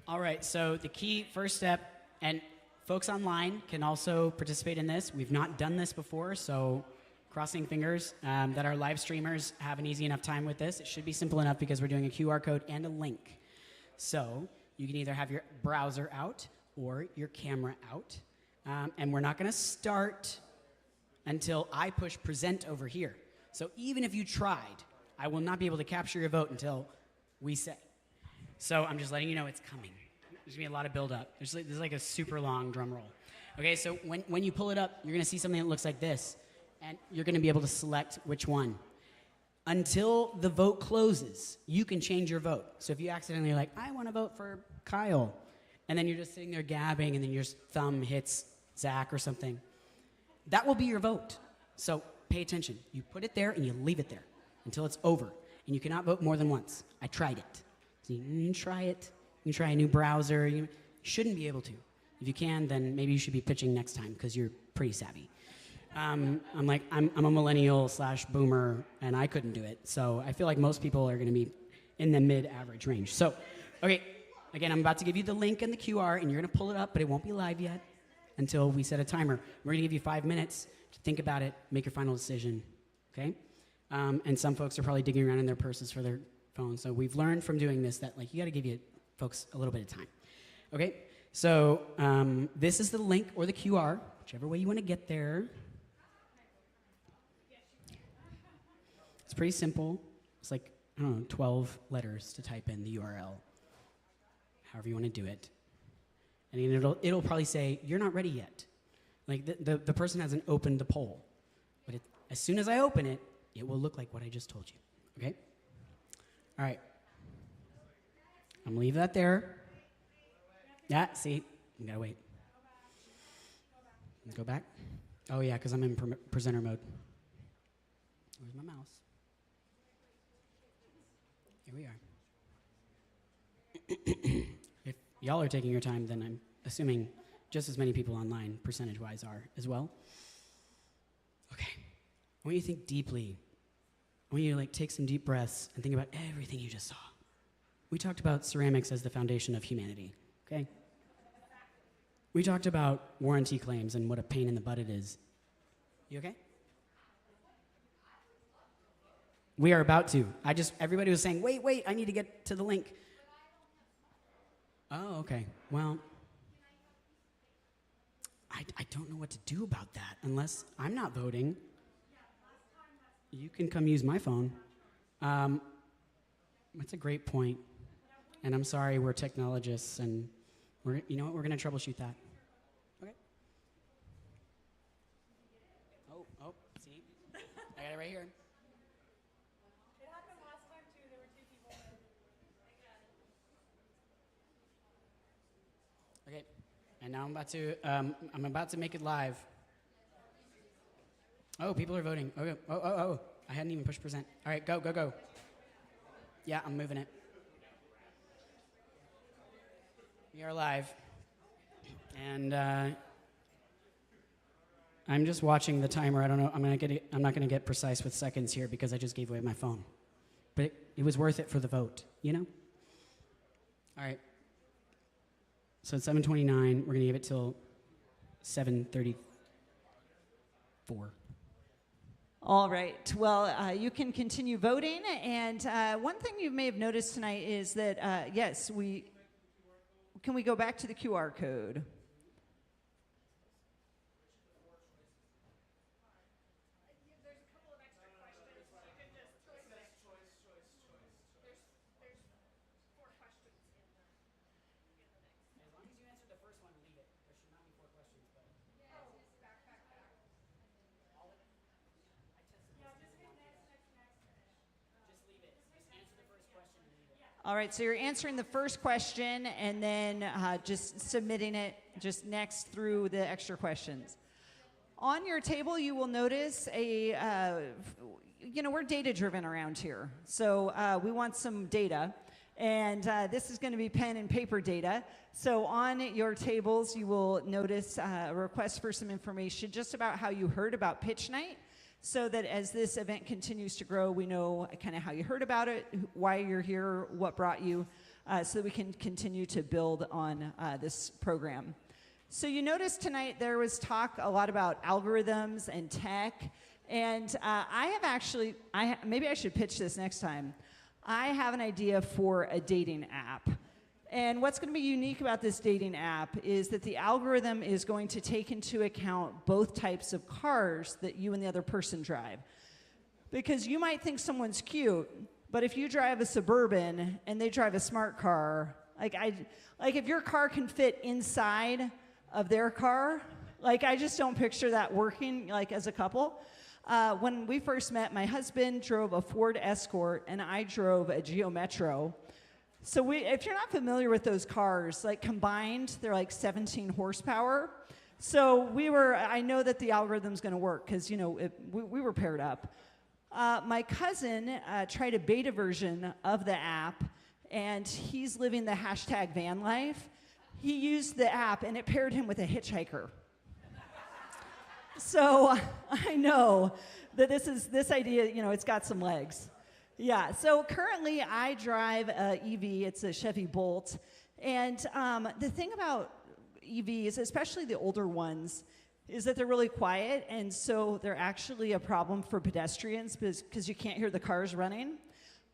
All right, so the key first step, and folks online can also participate in this. We've not done this before, so crossing fingers that our live streamers have an easy enough time with this. It should be simple enough because we're doing a QR code and a link. So you can either have your browser out or your camera out. And we're not going to start until I push present over here. So even if you tried, I will not be able to capture your vote until we say. So I'm just letting you know it's coming. There's going to be a lot of build-up. There's like a super long drum roll. Okay, so when you pull it up, you're going to see something that looks like this. And you're going to be able to select which one. Until the vote closes, you can change your vote. So if you accidentally are like, I want to vote for Kyle, and then you're just sitting there gabbing, and then your thumb hits Zach or something, that will be your vote. So pay attention. You put it there, and you leave it there until it's over. And you cannot vote more than once. I tried it. So you can try it. You can try a new browser. You shouldn't be able to. If you can, then maybe you should be pitching next time because you're pretty savvy. I'm a millennial / boomer, and I couldn't do it. So I feel like most people are going to be in the mid-average range. So, okay, again, I'm about to give you the link and the QR, and you're going to pull it up, but it won't be live yet until we set a timer. We're going to give you 5 minutes to think about it, make your final decision, okay? And some folks are probably digging around in their purses for their phones. So we've learned from doing this that, like, you got to give you folks a little bit of time, okay? So this is the link or the QR, whichever way you want to get there. It's pretty simple. It's like, I don't know, 12 letters to type in the URL, however you want to do it. And it'll probably say, you're not ready yet. Like the person hasn't opened the poll. But as soon as I open it, it will look like what I just told you. Okay? All right. I'm going to leave that there. Yeah, see? You got to wait. Go back. Oh, yeah, because I'm in presenter mode. Where's my mouse? Here we are. If y'all are taking your time, then I'm assuming just as many people online, percentage-wise, are as well. Okay. I want you to think deeply. I want you to take some deep breaths and think about everything you just saw. We talked about ceramics as the foundation of humanity, okay? We talked about warranty claims and what a pain in the butt it is. You okay? We are about to. Everybody was saying, wait, I need to get to the link. Oh, okay. Well, I don't know what to do about that unless I'm not voting. You can come use my phone. That's a great point. And I'm sorry, we're technologists, and we're going to troubleshoot that. Okay. Oh, see? I got it right here. Okay, and now I'm about to make it live. Oh, people are voting. Okay. Oh! I hadn't even pushed present. All right, go. Yeah, I'm moving it. We are live, and I'm just watching the timer. I don't know. I'm not gonna get precise with seconds here because I just gave away my phone, but it was worth it for the vote. You know. All right. So it's 7:29. We're going to give it till 7:34. All right. Well, you can continue voting. And one thing you may have noticed tonight is that, yes, can we go back to the QR code? All right, so you're answering the first question and then just submitting it just next through the extra questions. On your table, you will notice we're data-driven around here. So we want some data. And this is going to be pen and paper data. So on your tables, you will notice a request for some information just about how you heard about Pitch Night, so that as this event continues to grow, we know kind of how you heard about it, why you're here, what brought you, so that we can continue to build on this program. So you notice tonight there was talk a lot about algorithms and tech, and maybe I should pitch this next time. I have an idea for a dating app. And what's going to be unique about this dating app is that the algorithm is going to take into account both types of cars that you and the other person drive. Because you might think someone's cute, but if you drive a Suburban and they drive a smart car, like if your car can fit inside of their car, I just don't picture that working as a couple. When we first met, my husband drove a Ford Escort and I drove a Geo Metro. So if you're not familiar with those cars, combined, they're 17 horsepower. So I know that the algorithm's going to work because, we were paired up. My cousin tried a beta version of the app, and he's living the hashtag van life. He used the app, and it paired him with a hitchhiker. So I know that this idea, it's got some legs. Yeah, so currently I drive a EV, it's a Chevy Bolt, and the thing about EVs, especially the older ones, is that they're really quiet, and so they're actually a problem for pedestrians because you can't hear the cars running.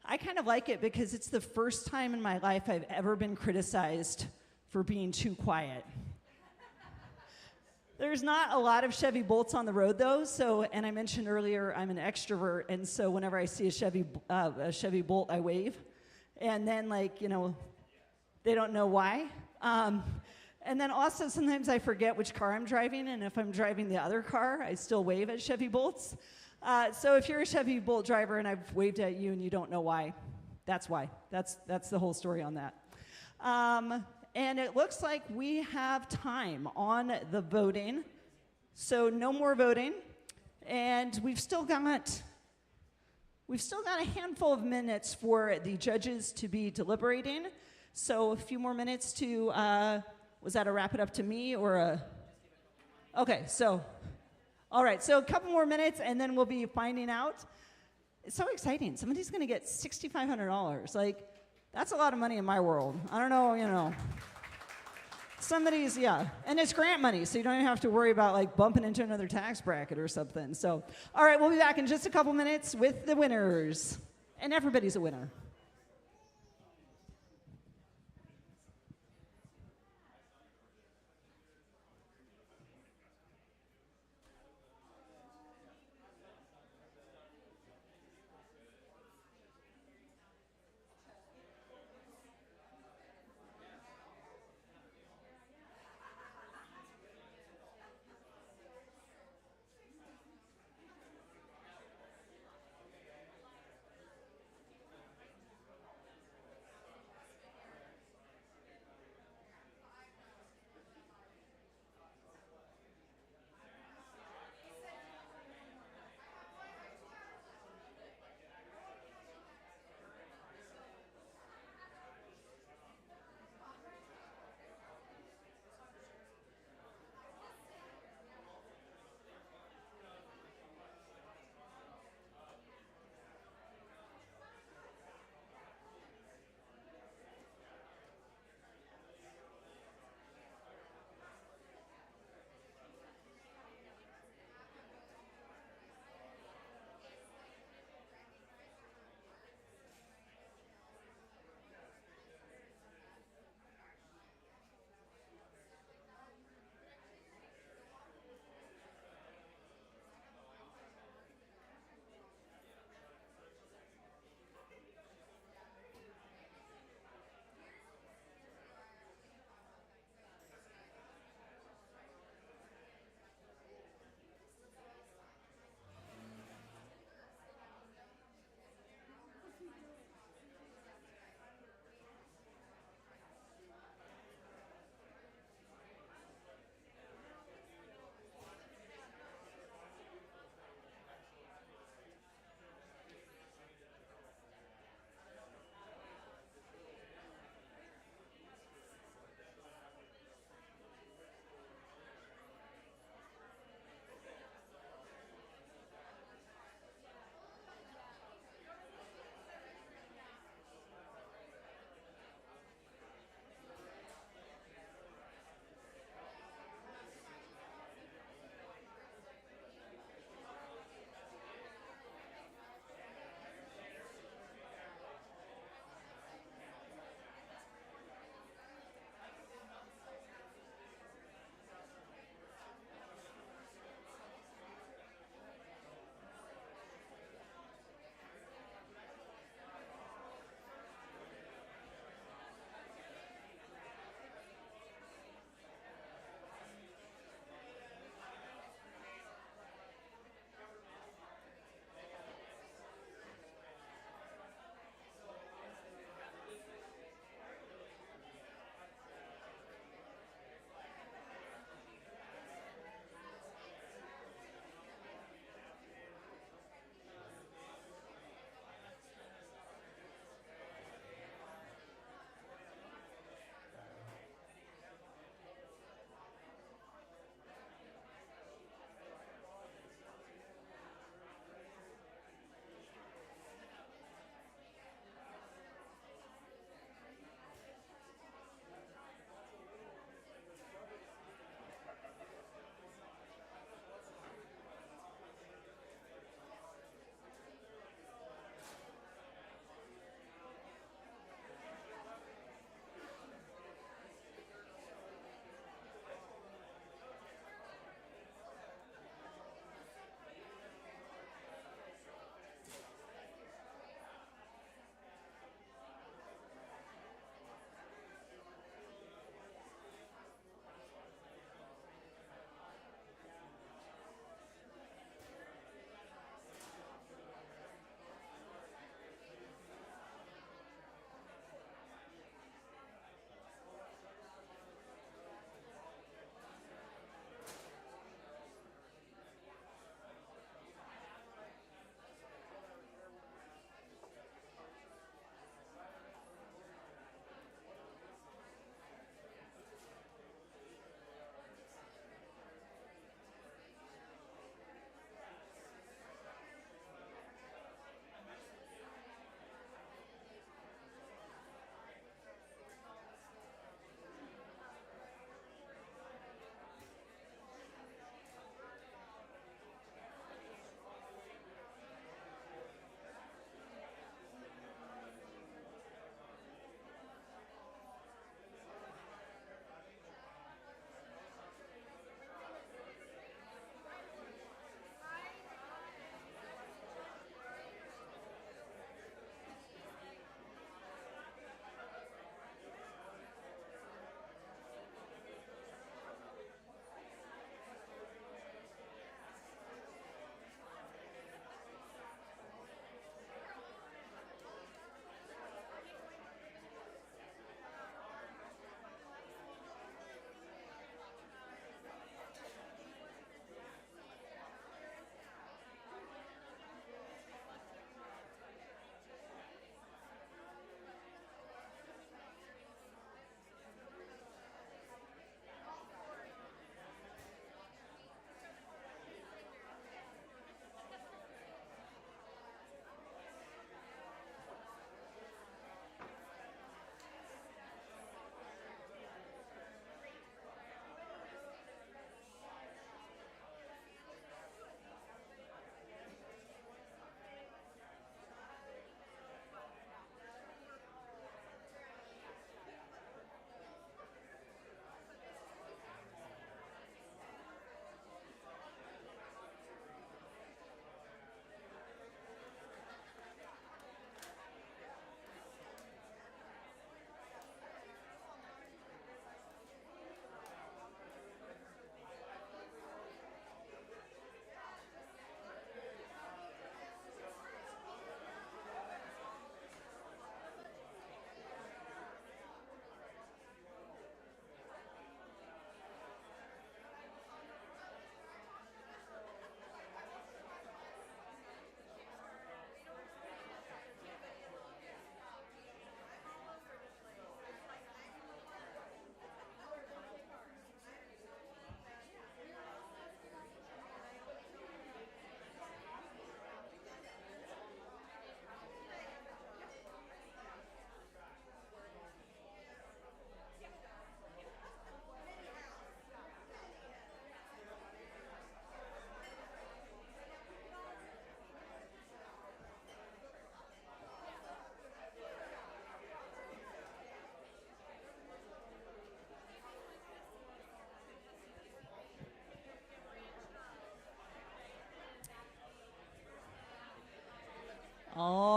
I kind of like it because it's the first time in my life I've ever been criticized for being too quiet. There's not a lot of Chevy Bolts on the road, though, and I mentioned earlier I'm an extrovert, and so whenever I see a Chevy Bolt, I wave. And then, they don't know why. And then also sometimes I forget which car I'm driving, and if I'm driving the other car, I still wave at Chevy Bolts. So if you're a Chevy Bolt driver and I've waved at you and you don't know why, that's why. That's the whole story on that. And it looks like we have time on the voting, so no more voting. And we've still got a handful of minutes for the judges to be deliberating. So a few more minutes to, was that a wrap it up to me or a? Okay, all right, so a couple more minutes and then we'll be finding out. It's so exciting. Somebody's gonna get $6,500. That's a lot of money in my world. I don't know, Somebody's, yeah. And it's grant money, so you don't even have to worry about bumping into another tax bracket or something. So, all right, we'll be back in just a couple minutes with the winners. And everybody's a winner.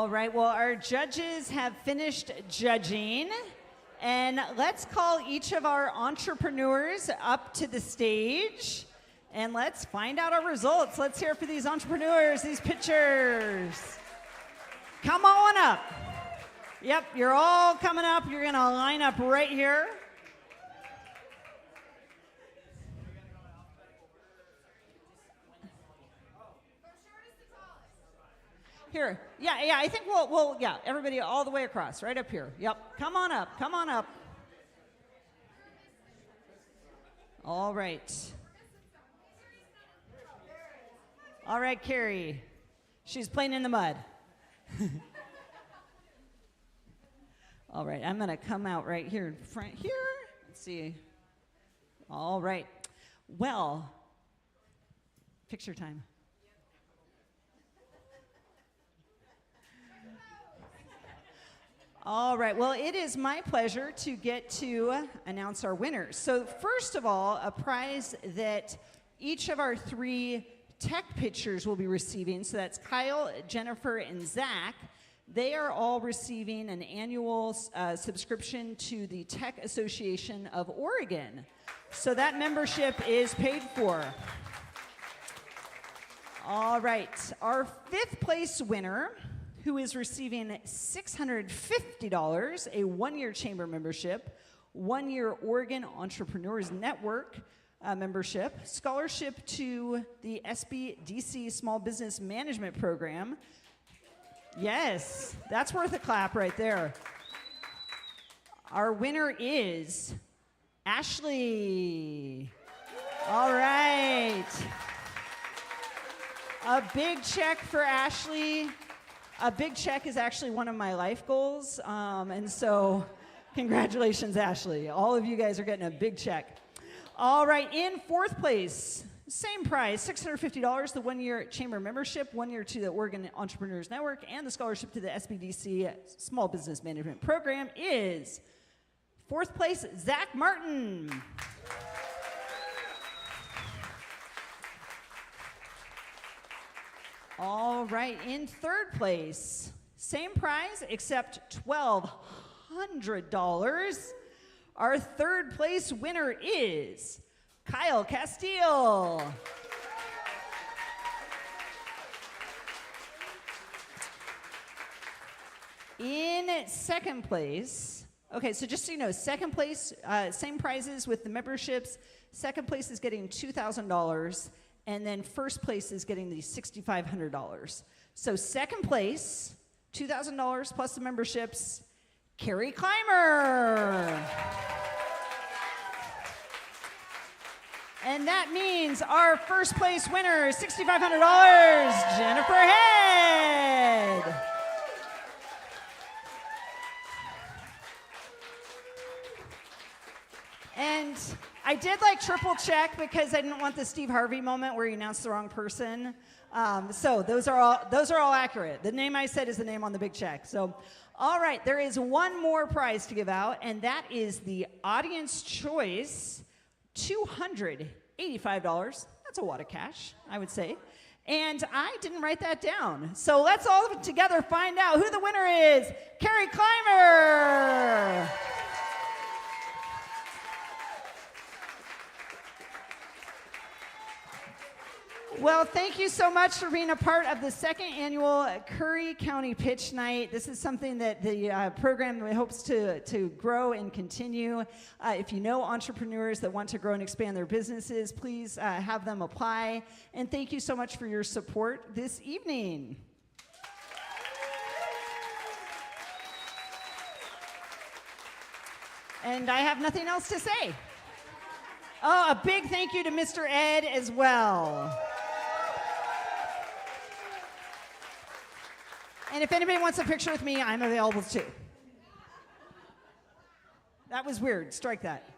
All right, well, our judges have finished judging. And let's call each of our entrepreneurs up to the stage. And let's find out our results. Let's hear for these entrepreneurs, these pitchers. Come on up. Yep, you're all coming up. You're going to line up right here. Here, yeah, I think we'll, everybody all the way across, right up here. Yep, come on up. All right. All right, Carrie. She's playing in the mud. All right, I'm going to come out right here in front here. Let's see. All right. Well, picture time. All right, well, it is my pleasure to get to announce our winners. So first of all, a prize that each of our 3 tech pitchers will be receiving. So that's Kyle, Jennifer, and Zach. They are all receiving an annual subscription to the Tech Association of Oregon. So that membership is paid for. All right, our 5th place winner, who is receiving $650, a 1-year chamber membership, 1-year Oregon Entrepreneurs Network membership, scholarship to the SBDC Small Business Management Program. Yes, that's worth a clap right there. Our winner is Ashley. All right. A big check for Ashley. A big check is actually one of my life goals, and so congratulations, Ashley. All of you guys are getting a big check. All right, in 4th place, same prize, $650, the 1-year chamber membership, 1 year to the Oregon Entrepreneurs Network, and the scholarship to the SBDC Small Business Management Program is 4th place, Zach Martin. All right, in 3rd place, same prize except $1,200. Our 3rd place winner is Kyle Castile. In 2nd place, okay, so just so you know, 2nd place, same prizes with the memberships. 2nd place is getting $2,000. And then 1st place is getting the $6,500. So 2nd place, $2,000 plus the memberships, Carrie Clymer. And that means our 1st place winner, $6,500, Jennifer Head. And I did triple check because I didn't want the Steve Harvey moment where you announced the wrong person. So those are all accurate. The name I said is the name on the big check. So, all right, there is one more prize to give out, and that is the Audience Choice, $285. That's a wad of cash, I would say. And I didn't write that down. So let's all together find out who the winner is. Carrie Clymer. Well, thank you so much for being a part of the 2nd annual Curry County Pitch Night. This is something that the program hopes to grow and continue. If you know entrepreneurs that want to grow and expand their businesses, please have them apply. And thank you so much for your support this evening. And I have nothing else to say. Oh, a big thank you to Mr. Ed as well. And if anybody wants a picture with me, I'm available too. That was weird. Strike that.